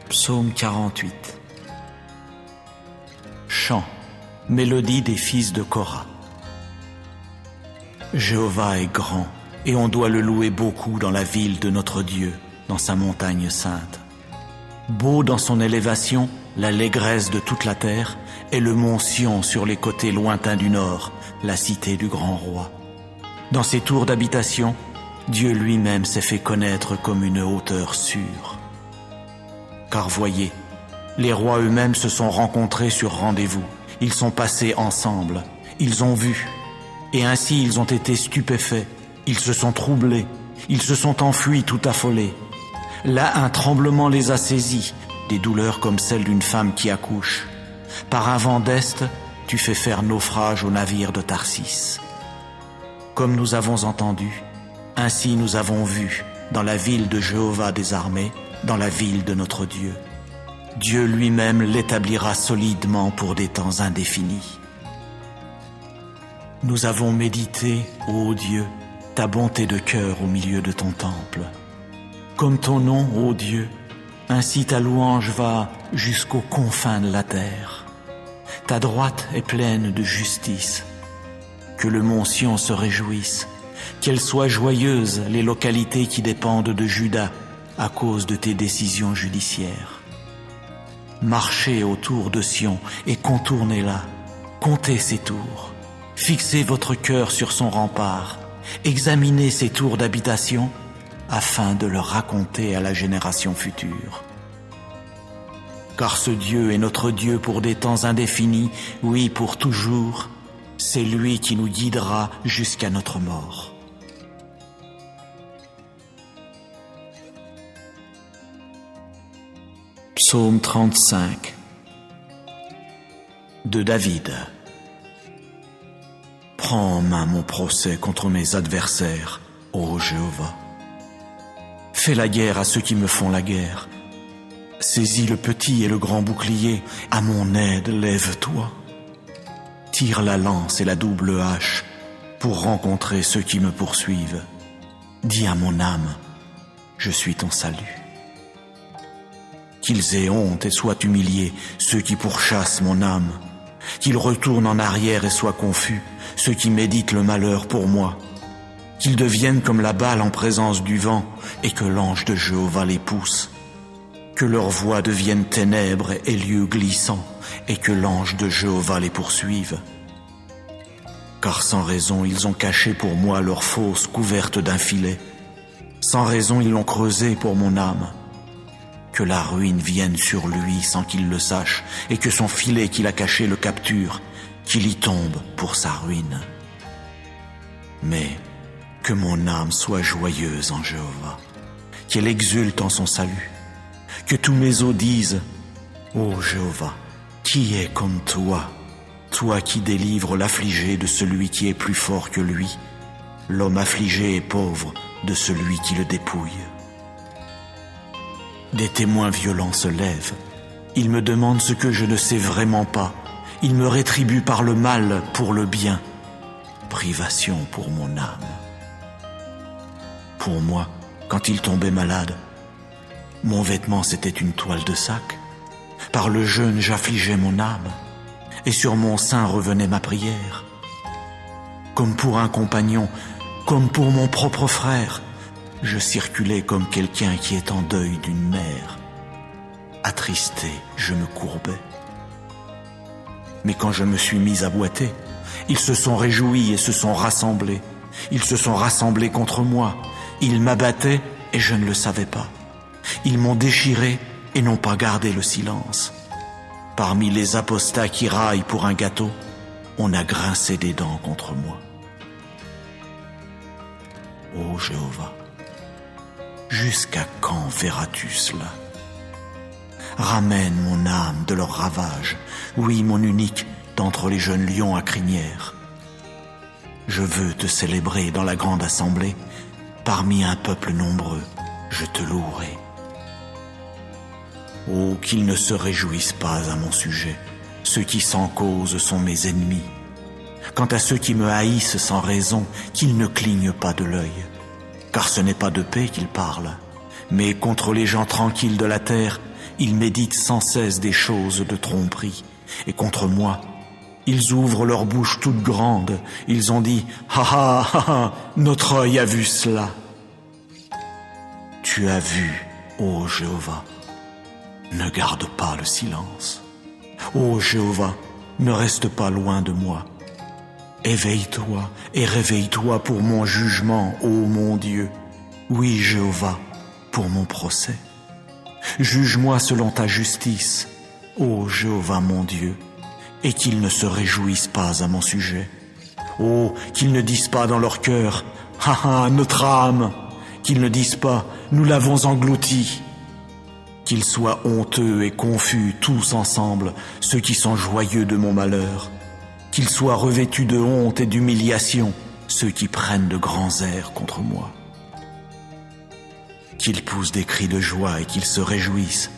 Psaume 48. Chant, mélodie des fils de Korah. Jéhovah est grand, et on doit le louer beaucoup dans la ville de notre Dieu, dans sa montagne sainte. Beau dans son élévation l'allégresse de toute la terre, est le mont Sion sur les côtés lointains du nord, la cité du grand roi. Dans ses tours d'habitation, Dieu lui-même s'est fait connaître comme une hauteur sûre. Car voyez, les rois eux-mêmes se sont rencontrés sur rendez-vous. Ils sont passés ensemble, ils ont vu, et ainsi ils ont été stupéfaits, ils se sont troublés, ils se sont enfuis tout affolés. Là, un tremblement les a saisis, des douleurs comme celles d'une femme qui accouche. Par un vent d'est, tu fais faire naufrage au navire de Tarsis. Comme nous avons entendu, ainsi nous avons vu, dans la ville de Jéhovah des armées, dans la ville de notre Dieu. Dieu lui-même l'établira solidement pour des temps indéfinis. Nous avons médité, ô Dieu, ta bonté de cœur au milieu de ton temple. Comme ton nom, ô Dieu, ainsi ta louange va jusqu'aux confins de la terre. Ta droite est pleine de justice. Que le mont Sion se réjouisse, qu'elles soient joyeuses les localités qui dépendent de Juda à cause de tes décisions judiciaires. Marchez autour de Sion et contournez-la, comptez ses tours, fixez votre cœur sur son rempart, examinez ses tours d'habitation afin de le raconter à la génération future. Car ce Dieu est notre Dieu pour des temps indéfinis, oui, pour toujours. C'est lui qui nous guidera jusqu'à notre mort. Psaume 35 de David. Prends en main mon procès contre mes adversaires, ô Jéhovah. Fais la guerre à ceux qui me font la guerre. Saisis le petit et le grand bouclier, à mon aide lève-toi. Tire la lance et la double hache pour rencontrer ceux qui me poursuivent. Dis à mon âme, je suis ton salut. Qu'ils aient honte et soient humiliés, ceux qui pourchassent mon âme. Qu'ils retournent en arrière et soient confus, ceux qui méditent le malheur pour moi. Qu'ils deviennent comme la balle en présence du vent, et que l'ange de Jéhovah les pousse. Que leur voix devienne ténèbres et lieux glissants, et que l'ange de Jéhovah les poursuive. Car sans raison ils ont caché pour moi leur fosse couverte d'un filet. Sans raison ils l'ont creusée pour mon âme. Que la ruine vienne sur lui sans qu'il le sache, et que son filet qu'il a caché le capture, qu'il y tombe pour sa ruine. Mais que mon âme soit joyeuse en Jéhovah, qu'elle exulte en son salut. Que tous mes os disent, ô Jéhovah, qui est comme toi, toi qui délivres l'affligé de celui qui est plus fort que lui, l'homme affligé et pauvre de celui qui le dépouille. Des témoins violents se lèvent. Ils me demandent ce que je ne sais vraiment pas. Ils me rétribuent par le mal pour le bien. Privation pour mon âme. Pour moi, quand il tombait malade, mon vêtement c'était une toile de sac. Par le jeûne j'affligeais mon âme, et sur mon sein revenait ma prière. Comme pour un compagnon, comme pour mon propre frère, je circulais comme quelqu'un qui est en deuil d'une mère. Attristé, je me courbais. Mais quand je me suis mis à boiter, ils se sont réjouis et se sont rassemblés. Ils se sont rassemblés contre moi. Ils m'abattaient et je ne le savais pas. Ils m'ont déchiré et n'ont pas gardé le silence. Parmi les apostats qui raillent pour un gâteau, on a grincé des dents contre moi. Ô Jéhovah, jusqu'à quand verras-tu cela? Ramène mon âme de leur ravage, oui, mon unique, d'entre les jeunes lions à crinière. Je veux te célébrer dans la grande assemblée, parmi un peuple nombreux, je te louerai. Oh, qu'ils ne se réjouissent pas à mon sujet, ceux qui sans cause sont mes ennemis. Quant à ceux qui me haïssent sans raison, qu'ils ne clignent pas de l'œil, car ce n'est pas de paix qu'ils parlent, mais contre les gens tranquilles de la terre, ils méditent sans cesse des choses de tromperie, et contre moi, ils ouvrent leur bouche toute grande, ils ont dit « Ha ha ha ha, notre œil a vu cela !» Tu as vu, ô Jéhovah, ne garde pas le silence. Ô Jéhovah, ne reste pas loin de moi. Éveille-toi et réveille-toi pour mon jugement, ô mon Dieu. Oui, Jéhovah, pour mon procès. Juge-moi selon ta justice, ô Jéhovah mon Dieu, et qu'ils ne se réjouissent pas à mon sujet. Oh, qu'ils ne disent pas dans leur cœur, « Ah ah, notre âme !» Qu'ils ne disent pas, « Nous l'avons englouti !» Qu'ils soient honteux et confus tous ensemble, ceux qui sont joyeux de mon malheur. Qu'ils soient revêtus de honte et d'humiliation, ceux qui prennent de grands airs contre moi. Qu'ils poussent des cris de joie et qu'ils se réjouissent,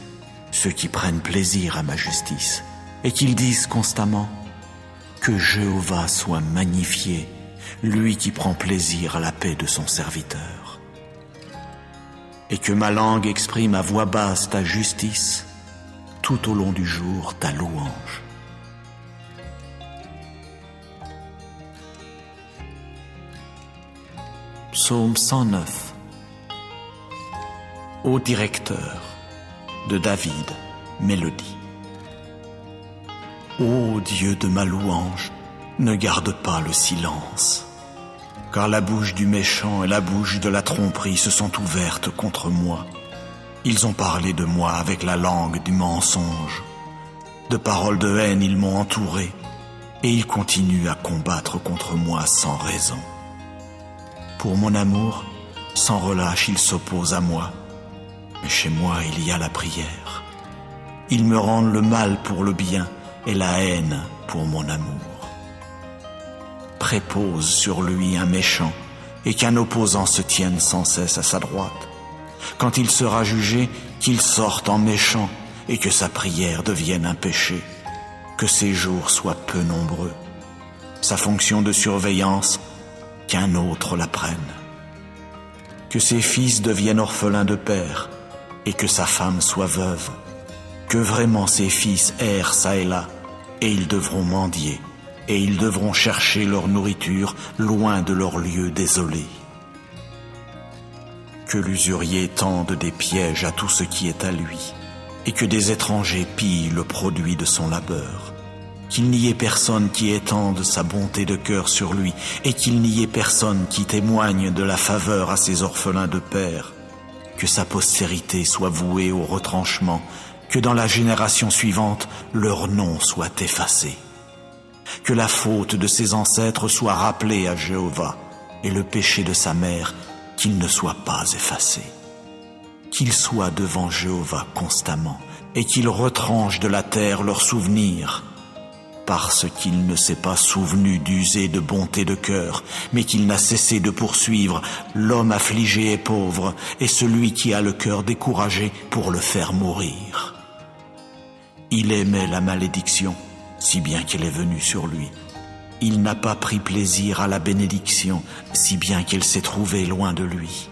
ceux qui prennent plaisir à ma justice, et qu'ils disent constamment, que Jéhovah soit magnifié, lui qui prend plaisir à la paix de son serviteur. Et que ma langue exprime à voix basse ta justice, tout au long du jour ta louange. Psaume 109. Ô directeur, de David, mélodie. Ô Dieu de ma louange, ne garde pas le silence, car la bouche du méchant et la bouche de la tromperie se sont ouvertes contre moi. Ils ont parlé de moi avec la langue du mensonge. De paroles de haine ils m'ont entouré, et ils continuent à combattre contre moi sans raison. Pour mon amour, sans relâche ils s'opposent à moi, mais chez moi il y a la prière. Ils me rendent le mal pour le bien, et la haine pour mon amour. Prépose sur lui un méchant, et qu'un opposant se tienne sans cesse à sa droite. Quand il sera jugé, qu'il sorte en méchant, et que sa prière devienne un péché, que ses jours soient peu nombreux. Sa fonction de surveillance, qu'un autre la prenne. Que ses fils deviennent orphelins de père, et que sa femme soit veuve. Que vraiment ses fils errent çà et là, et ils devront mendier, et ils devront chercher leur nourriture loin de leur lieu désolé. Que l'usurier tende des pièges à tout ce qui est à lui, et que des étrangers pillent le produit de son labeur. Qu'il n'y ait personne qui étende sa bonté de cœur sur lui, et qu'il n'y ait personne qui témoigne de la faveur à ses orphelins de père. Que sa postérité soit vouée au retranchement, que dans la génération suivante, leur nom soit effacé. Que la faute de ses ancêtres soit rappelée à Jéhovah, et le péché de sa mère, qu'il ne soit pas effacé. Qu'il soit devant Jéhovah constamment, et qu'il retranche de la terre leurs souvenirs, parce qu'il ne s'est pas souvenu d'user de bonté de cœur, mais qu'il n'a cessé de poursuivre l'homme affligé et pauvre, et celui qui a le cœur découragé pour le faire mourir. Il aimait la malédiction, si bien qu'elle est venue sur lui. Il n'a pas pris plaisir à la bénédiction, si bien qu'elle s'est trouvée loin de lui.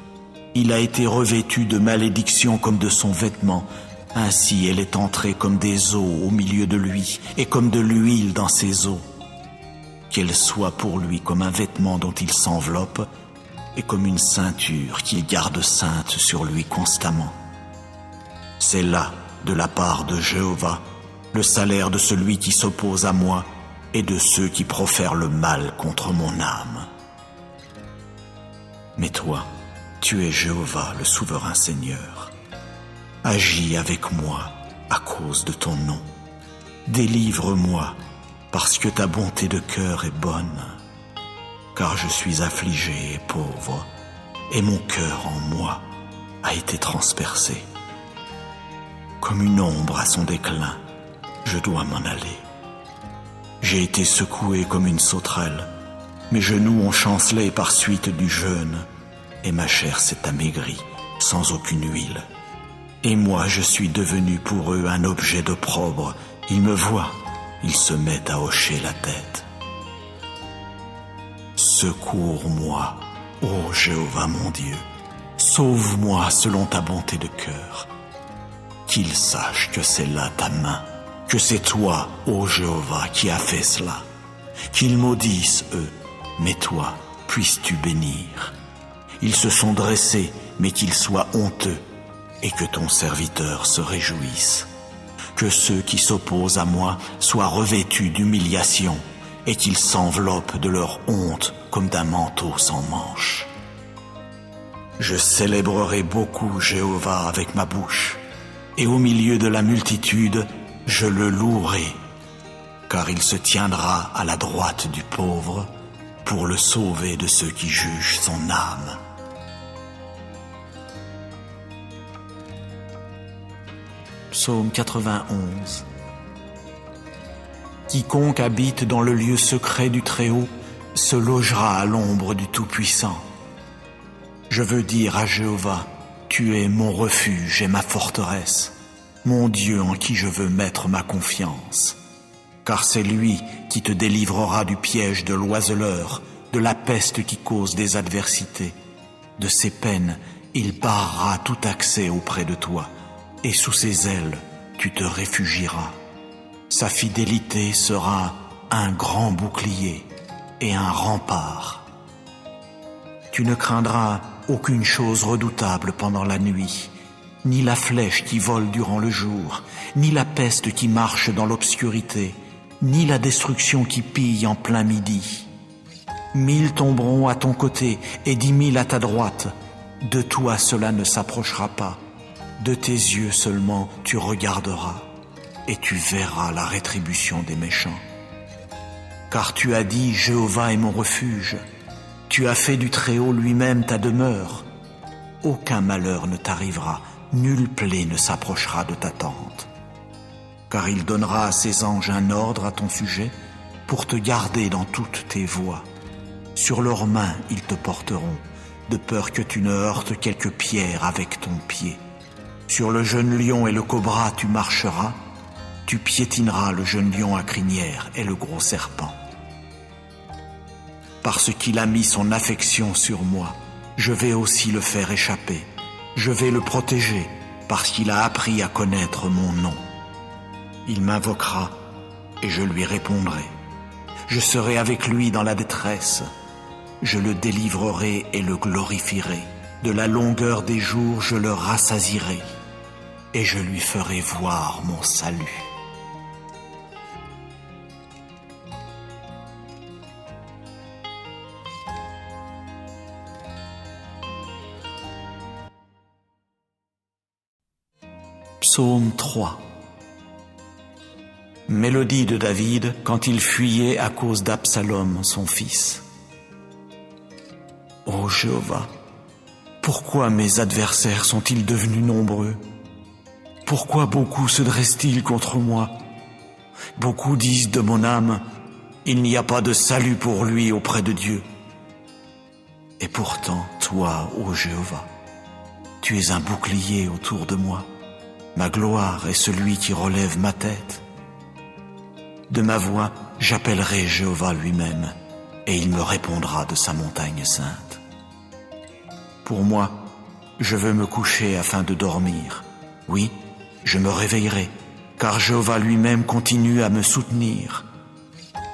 Il a été revêtu de malédiction comme de son vêtement, ainsi elle est entrée comme des eaux au milieu de lui, et comme de l'huile dans ses os. Qu'elle soit pour lui comme un vêtement dont il s'enveloppe, et comme une ceinture qu'il garde sainte sur lui constamment. C'est là, de la part de Jéhovah, le salaire de celui qui s'oppose à moi et de ceux qui profèrent le mal contre mon âme. Mais toi, tu es Jéhovah, le souverain Seigneur. Agis avec moi à cause de ton nom. Délivre-moi parce que ta bonté de cœur est bonne. Car je suis affligé et pauvre, et mon cœur en moi a été transpercé. Comme une ombre à son déclin, je dois m'en aller. J'ai été secoué comme une sauterelle, mes genoux ont chancelé par suite du jeûne, et ma chair s'est amaigrie sans aucune huile. Et moi je suis devenu pour eux un objet d'opprobre. Ils me voient, ils se mettent à hocher la tête. Secours-moi, ô Jéhovah mon Dieu, sauve-moi selon ta bonté de cœur. Qu'ils sachent que c'est là ta main, que c'est toi, ô Jéhovah, qui as fait cela. Qu'ils maudissent, eux, mais toi, puisses-tu bénir. Ils se sont dressés, mais qu'ils soient honteux, et que ton serviteur se réjouisse. Que ceux qui s'opposent à moi soient revêtus d'humiliation et qu'ils s'enveloppent de leur honte comme d'un manteau sans manches. Je célébrerai beaucoup Jéhovah avec ma bouche, et au milieu de la multitude, je le louerai, car il se tiendra à la droite du pauvre pour le sauver de ceux qui jugent son âme. Psaume 91. Quiconque habite dans le lieu secret du Très-Haut se logera à l'ombre du Tout-Puissant. Je veux dire à Jéhovah, tu es mon refuge et ma forteresse, mon Dieu en qui je veux mettre ma confiance. Car c'est lui qui te délivrera du piège de l'oiseleur, de la peste qui cause des adversités. De ses peines, il barrera tout accès auprès de toi, et sous ses ailes, tu te réfugieras. Sa fidélité sera un grand bouclier et un rempart. Tu ne craindras aucune chose redoutable pendant la nuit, ni la flèche qui vole durant le jour, ni la peste qui marche dans l'obscurité, ni la destruction qui pille en plein midi. 1000 tomberont à ton côté et 10 000 à ta droite. De toi cela ne s'approchera pas. De tes yeux seulement tu regarderas, et tu verras la rétribution des méchants. Car tu as dit, Jéhovah est mon refuge. Tu as fait du Très-Haut lui-même ta demeure. Aucun malheur ne t'arrivera, nulle plaie ne s'approchera de ta tente. Car il donnera à ses anges un ordre à ton sujet pour te garder dans toutes tes voies. Sur leurs mains ils te porteront, de peur que tu ne heurtes quelque pierre avec ton pied. Sur le jeune lion et le cobra tu marcheras, tu piétineras le jeune lion à crinière et le gros serpent. Parce qu'il a mis son affection sur moi, je vais aussi le faire échapper. Je vais le protéger, parce qu'il a appris à connaître mon nom. Il m'invoquera, et je lui répondrai. Je serai avec lui dans la détresse. Je le délivrerai et le glorifierai. De la longueur des jours, je le rassasierai, et je lui ferai voir mon salut. Psaume 3. Mélodie de David quand il fuyait à cause d'Absalom, son fils. Ô Jéhovah, pourquoi mes adversaires sont-ils devenus nombreux? Pourquoi beaucoup se dressent-ils contre moi? Beaucoup disent de mon âme, il n'y a pas de salut pour lui auprès de Dieu. Et pourtant, toi, ô Jéhovah, tu es un bouclier autour de moi. Ma gloire est celui qui relève ma tête. De ma voix, j'appellerai Jéhovah lui-même, et il me répondra de sa montagne sainte. Pour moi, je veux me coucher afin de dormir. Oui, je me réveillerai, car Jéhovah lui-même continue à me soutenir.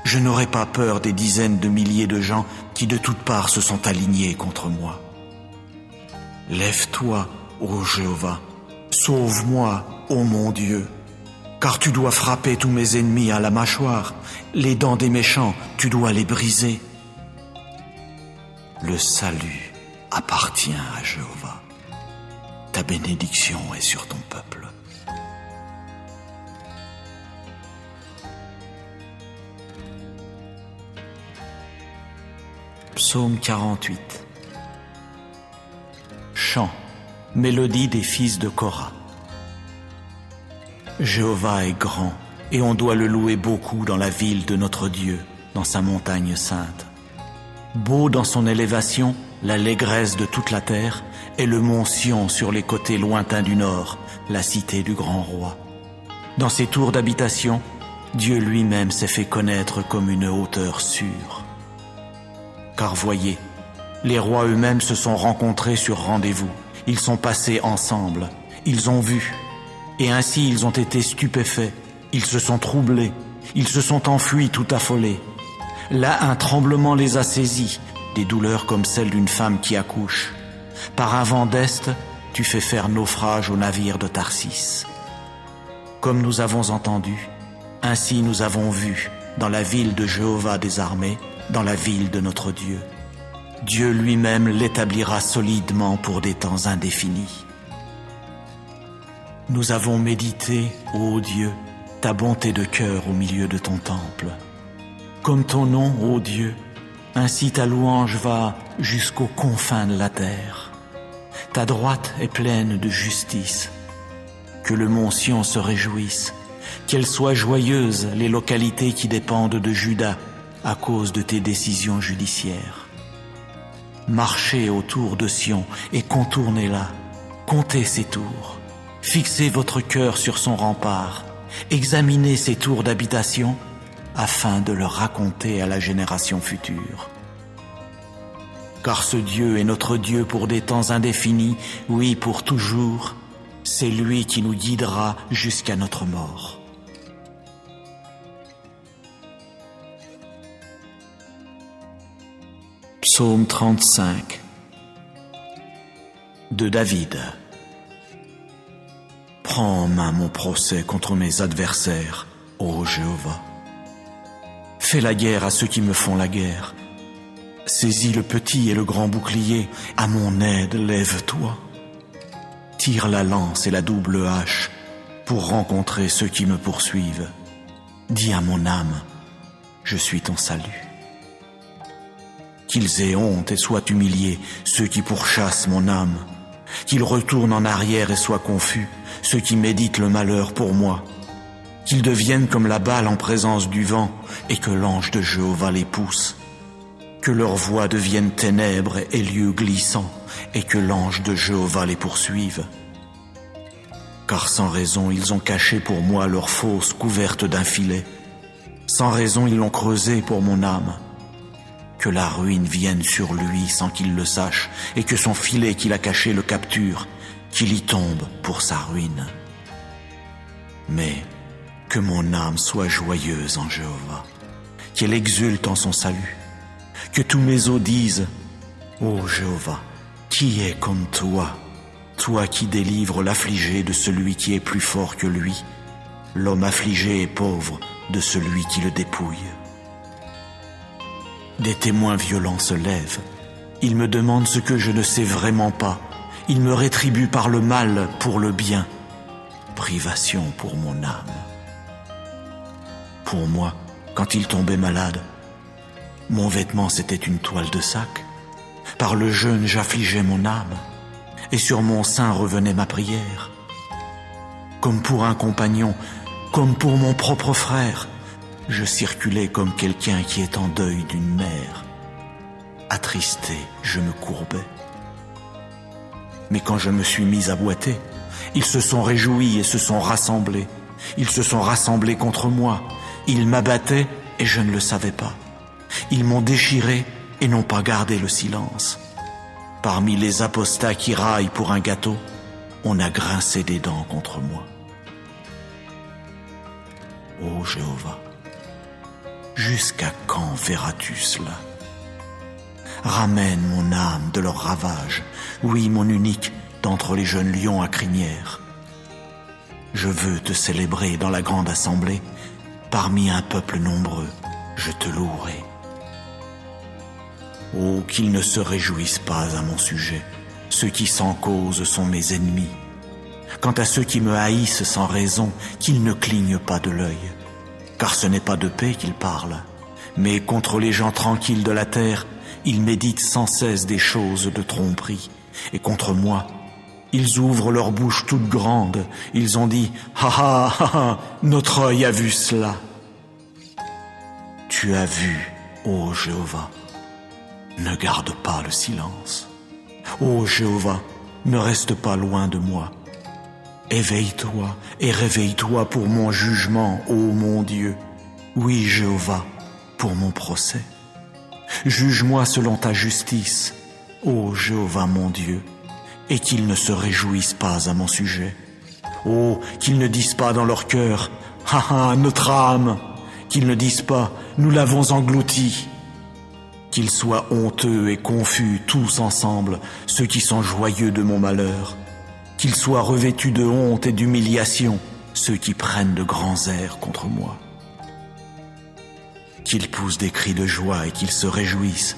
Je n'aurai pas peur des dizaines de milliers de gens qui de toutes parts se sont alignés contre moi. Lève-toi, ô Jéhovah, sauve-moi, ô mon Dieu, car tu dois frapper tous mes ennemis à la mâchoire, les dents des méchants, tu dois les briser. Le salut appartient à Jéhovah. Ta bénédiction est sur ton peuple. Psaume 48. Chant, mélodie des fils de Korah. Jéhovah est grand, et on doit le louer beaucoup dans la ville de notre Dieu, dans sa montagne sainte. Beau dans son élévation, l'allégresse de toute la terre, et le mont Sion sur les côtés lointains du nord, la cité du grand roi. Dans ses tours d'habitation, Dieu lui-même s'est fait connaître comme une hauteur sûre. Car voyez, les rois eux-mêmes se sont rencontrés sur rendez-vous. Ils sont passés ensemble, ils ont vu, et ainsi ils ont été stupéfaits, ils se sont troublés, ils se sont enfuis tout affolés. Là, un tremblement les a saisis, des douleurs comme celles d'une femme qui accouche. Par un vent d'est, tu tu fais faire naufrage au navire de Tarsis. Comme nous avons entendu, ainsi nous avons vu dans la ville de Jéhovah des armées, dans la ville de notre Dieu. Dieu lui-même l'établira solidement pour des temps indéfinis. Nous avons médité, ô Dieu, ta bonté de cœur au milieu de ton temple. Comme ton nom, ô Dieu, ainsi ta louange va jusqu'aux confins de la terre. Ta droite est pleine de justice. Que le mont Sion se réjouisse, qu'elles soient joyeuses les localités qui dépendent de Juda à cause de tes décisions judiciaires. Marchez autour de Sion et contournez-la, comptez ses tours, fixez votre cœur sur son rempart, examinez ses tours d'habitation afin de le raconter à la génération future. Car ce Dieu est notre Dieu pour des temps indéfinis, oui, pour toujours. C'est lui qui nous guidera jusqu'à notre mort. Psaume 35 de David. Prends en main mon procès contre mes adversaires, ô Jéhovah. Fais la guerre à ceux qui me font la guerre. Saisis le petit et le grand bouclier, à mon aide lève-toi. Tire la lance et la double hache pour rencontrer ceux qui me poursuivent. Dis à mon âme, je suis ton salut. Qu'ils aient honte et soient humiliés ceux qui pourchassent mon âme. Qu'ils retournent en arrière et soient confus ceux qui méditent le malheur pour moi. Qu'ils deviennent comme la balle en présence du vent et que l'ange de Jéhovah les pousse. Que leur voix devienne ténèbres et lieux glissants et que l'ange de Jéhovah les poursuive. Car sans raison ils ont caché pour moi leur fosse couverte d'un filet. Sans raison ils l'ont creusée pour mon âme. Que la ruine vienne sur lui sans qu'il le sache et que son filet qu'il a caché le capture, qu'il y tombe pour sa ruine. Mais que mon âme soit joyeuse en Jéhovah, qu'elle exulte en son salut. Que tous mes os disent, ô Jéhovah, qui est comme toi, toi qui délivres l'affligé de celui qui est plus fort que lui, l'homme affligé et pauvre de celui qui le dépouille. Des témoins violents se lèvent, ils me demandent ce que je ne sais vraiment pas, ils me rétribuent par le mal pour le bien, privation pour mon âme. Pour moi, quand il tombait malade, mon vêtement c'était une toile de sac. Par le jeûne j'affligeais mon âme, et sur mon sein revenait ma prière. Comme pour un compagnon, comme pour mon propre frère, je circulais comme quelqu'un qui est en deuil d'une mère. Attristé, je me courbais. Mais quand je me suis mis à boiter, ils se sont réjouis et se sont rassemblés. Ils se sont rassemblés contre moi. Ils m'abattaient et je ne le savais pas. Ils m'ont déchiré et n'ont pas gardé le silence. Parmi les apostats qui raillent pour un gâteau, on a grincé des dents contre moi. Ô Jéhovah, jusqu'à quand verras-tu cela? Ramène mon âme de leur ravage, oui, mon unique, d'entre les jeunes lions à crinière. Je veux te célébrer dans la grande assemblée, parmi un peuple nombreux, je te louerai. Oh, qu'ils ne se réjouissent pas à mon sujet, ceux qui sans cause sont mes ennemis. Quant à ceux qui me haïssent sans raison, qu'ils ne clignent pas de l'œil, car ce n'est pas de paix qu'ils parlent, mais contre les gens tranquilles de la terre, ils méditent sans cesse des choses de tromperie, et contre moi, ils ouvrent leur bouche toute grande, ils ont dit « Ha ha ha ha, notre œil a vu cela !» Tu as vu, ô Jéhovah, ne garde pas le silence. Ô Jéhovah, ne reste pas loin de moi. Éveille-toi et réveille-toi pour mon jugement, ô mon Dieu. Oui, Jéhovah, pour mon procès. Juge-moi selon ta justice, ô Jéhovah mon Dieu, et qu'ils ne se réjouissent pas à mon sujet. Oh, qu'ils ne disent pas dans leur cœur, « Ha ha, notre âme !» Qu'ils ne disent pas, « Nous l'avons englouti !» Qu'ils soient honteux et confus tous ensemble, ceux qui sont joyeux de mon malheur. Qu'ils soient revêtus de honte et d'humiliation, ceux qui prennent de grands airs contre moi. Qu'ils poussent des cris de joie et qu'ils se réjouissent,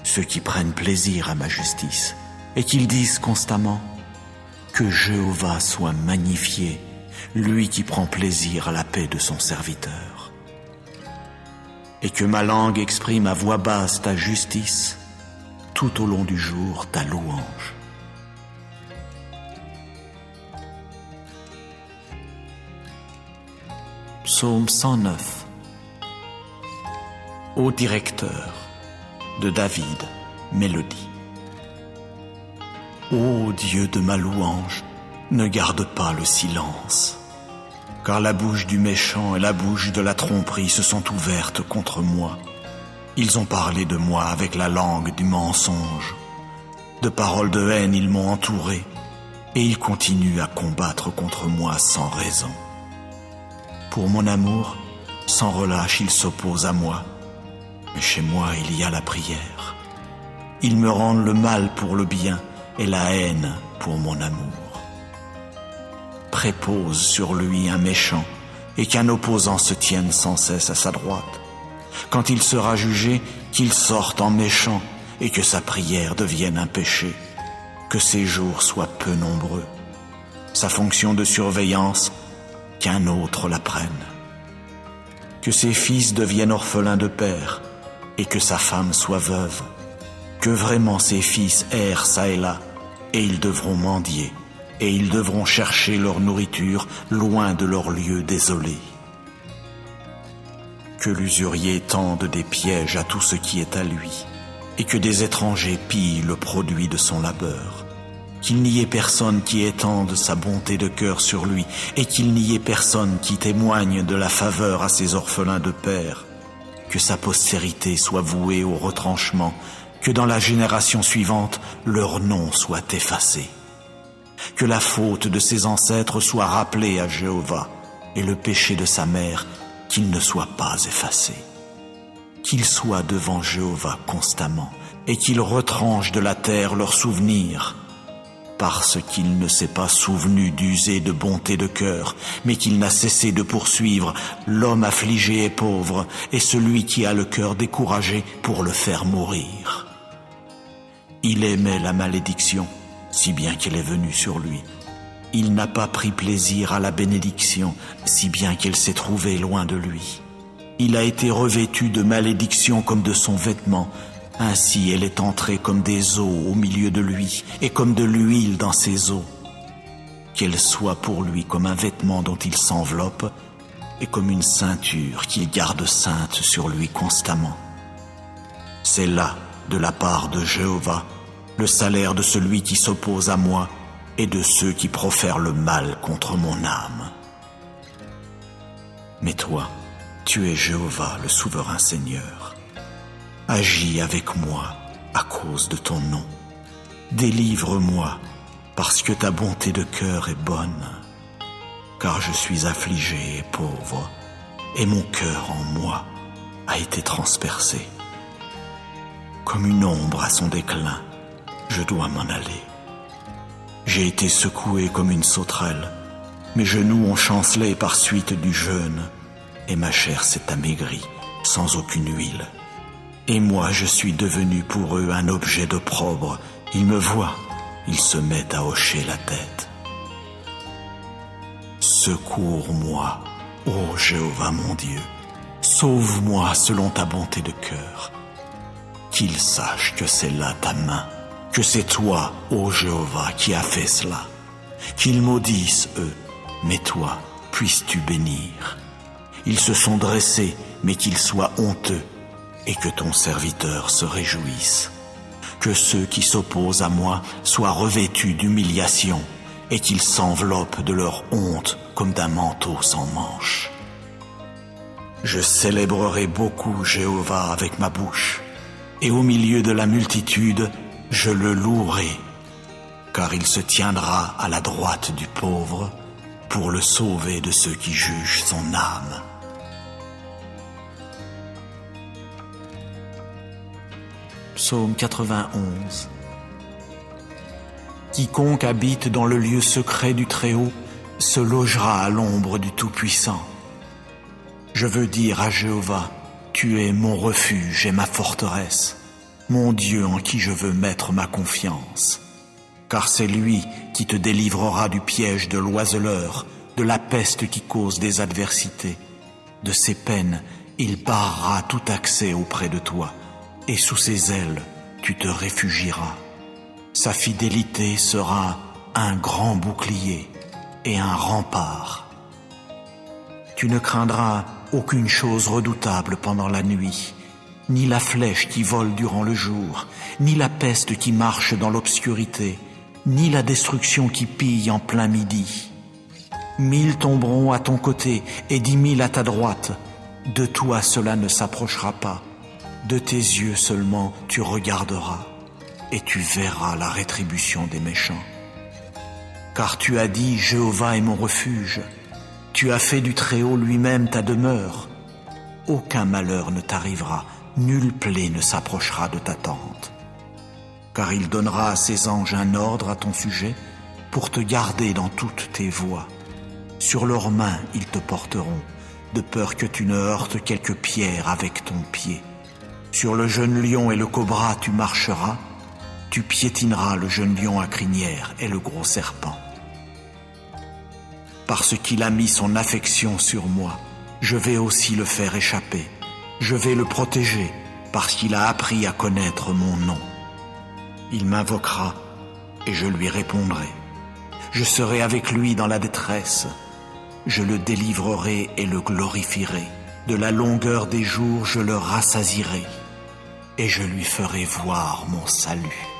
ceux qui prennent plaisir à ma justice, et qu'ils disent constamment que Jéhovah soit magnifié, lui qui prend plaisir à la paix de son serviteur. Et que ma langue exprime à voix basse ta justice, tout au long du jour ta louange. Psaume 109. Ô directeur, de David, mélodie. Ô Dieu de ma louange, ne garde pas le silence, car la bouche du méchant et la bouche de la tromperie se sont ouvertes contre moi. Ils ont parlé de moi avec la langue du mensonge. De paroles de haine ils m'ont entouré, et ils continuent à combattre contre moi sans raison. Pour mon amour, sans relâche, ils s'opposent à moi, mais chez moi il y a la prière. Ils me rendent le mal pour le bien et la haine pour mon amour. Prépose sur lui un méchant et qu'un opposant se tienne sans cesse à sa droite. Quand il sera jugé, qu'il sorte en méchant et que sa prière devienne un péché, que ses jours soient peu nombreux. Sa fonction de surveillance, qu'un autre la prenne. Que ses fils deviennent orphelins de père et que sa femme soit veuve. Que vraiment ses fils errent çà et là et ils devront mendier et ils devront chercher leur nourriture loin de leur lieu désolé. Que l'usurier tende des pièges à tout ce qui est à lui et que des étrangers pillent le produit de son labeur. Qu'il n'y ait personne qui étende sa bonté de cœur sur lui, et qu'il n'y ait personne qui témoigne de la faveur à ses orphelins de père. Que sa postérité soit vouée au retranchement, que dans la génération suivante, leur nom soit effacé. Que la faute de ses ancêtres soit rappelée à Jéhovah, et le péché de sa mère, qu'il ne soit pas effacé. Qu'il soit devant Jéhovah constamment, et qu'il retranche de la terre leurs souvenirs, parce qu'il ne s'est pas souvenu d'user de bonté de cœur, mais qu'il n'a cessé de poursuivre l'homme affligé et pauvre, et celui qui a le cœur découragé pour le faire mourir. Il aimait la malédiction, si bien qu'elle est venue sur lui. Il n'a pas pris plaisir à la bénédiction, si bien qu'elle s'est trouvée loin de lui. Il a été revêtu de malédiction comme de son vêtement, ainsi elle est entrée comme des eaux au milieu de lui, et comme de l'huile dans ses os. Qu'elle soit pour lui comme un vêtement dont il s'enveloppe, et comme une ceinture qu'il garde sainte sur lui constamment. C'est là, de la part de Jéhovah, le salaire de celui qui s'oppose à moi, et de ceux qui profèrent le mal contre mon âme. Mais toi, tu es Jéhovah, le souverain Seigneur. Agis avec moi à cause de ton nom. Délivre-moi parce que ta bonté de cœur est bonne. Car je suis affligé et pauvre, et mon cœur en moi a été transpercé. Comme une ombre à son déclin, je dois m'en aller. J'ai été secoué comme une sauterelle, mes genoux ont chancelé par suite du jeûne, et ma chair s'est amaigrie sans aucune huile. Et moi je suis devenu pour eux un objet d'opprobre. Ils me voient, ils se mettent à hocher la tête. Secours-moi, ô Jéhovah mon Dieu, sauve-moi selon ta bonté de cœur. Qu'ils sachent que c'est là ta main, que c'est toi, ô Jéhovah, qui as fait cela. Qu'ils maudissent, eux, mais toi, puisses-tu bénir. Ils se sont dressés, mais qu'ils soient honteux, et que ton serviteur se réjouisse. Que ceux qui s'opposent à moi soient revêtus d'humiliation, et qu'ils s'enveloppent de leur honte comme d'un manteau sans manches. Je célébrerai beaucoup Jéhovah avec ma bouche, et au milieu de la multitude, je le louerai, car il se tiendra à la droite du pauvre pour le sauver de ceux qui jugent son âme. Psaume 91. Quiconque habite dans le lieu secret du Très-Haut se logera à l'ombre du Tout-Puissant. Je veux dire à Jéhovah, tu es mon refuge et ma forteresse, mon Dieu en qui je veux mettre ma confiance. Car c'est lui qui te délivrera du piège de l'oiseleur, de la peste qui cause des adversités. De ses peines, il barrera tout accès auprès de toi, et sous ses ailes, tu te réfugieras. Sa fidélité sera un grand bouclier et un rempart. Tu ne craindras aucune chose redoutable pendant la nuit, ni la flèche qui vole durant le jour, ni la peste qui marche dans l'obscurité, ni la destruction qui pille en plein midi. 1000 tomberont à ton côté et 10 000 à ta droite. De toi cela ne s'approchera pas. De tes yeux seulement tu regarderas et tu verras la rétribution des méchants. Car tu as dit, Jéhovah est mon refuge. Tu as fait du Très-Haut lui-même ta demeure. Aucun malheur ne t'arrivera, nulle plaie ne s'approchera de ta tente. Car il donnera à ses anges un ordre à ton sujet pour te garder dans toutes tes voies. Sur leurs mains ils te porteront, de peur que tu ne heurtes quelque pierre avec ton pied. Sur le jeune lion et le cobra tu marcheras, tu piétineras le jeune lion à crinière et le gros serpent. Parce qu'il a mis son affection sur moi, je vais aussi le faire échapper. Je vais le protéger, parce qu'il a appris à connaître mon nom. Il m'invoquera, et je lui répondrai. Je serai avec lui dans la détresse. Je le délivrerai et le glorifierai. De la longueur des jours, je le rassasierai, et je lui ferai voir mon salut.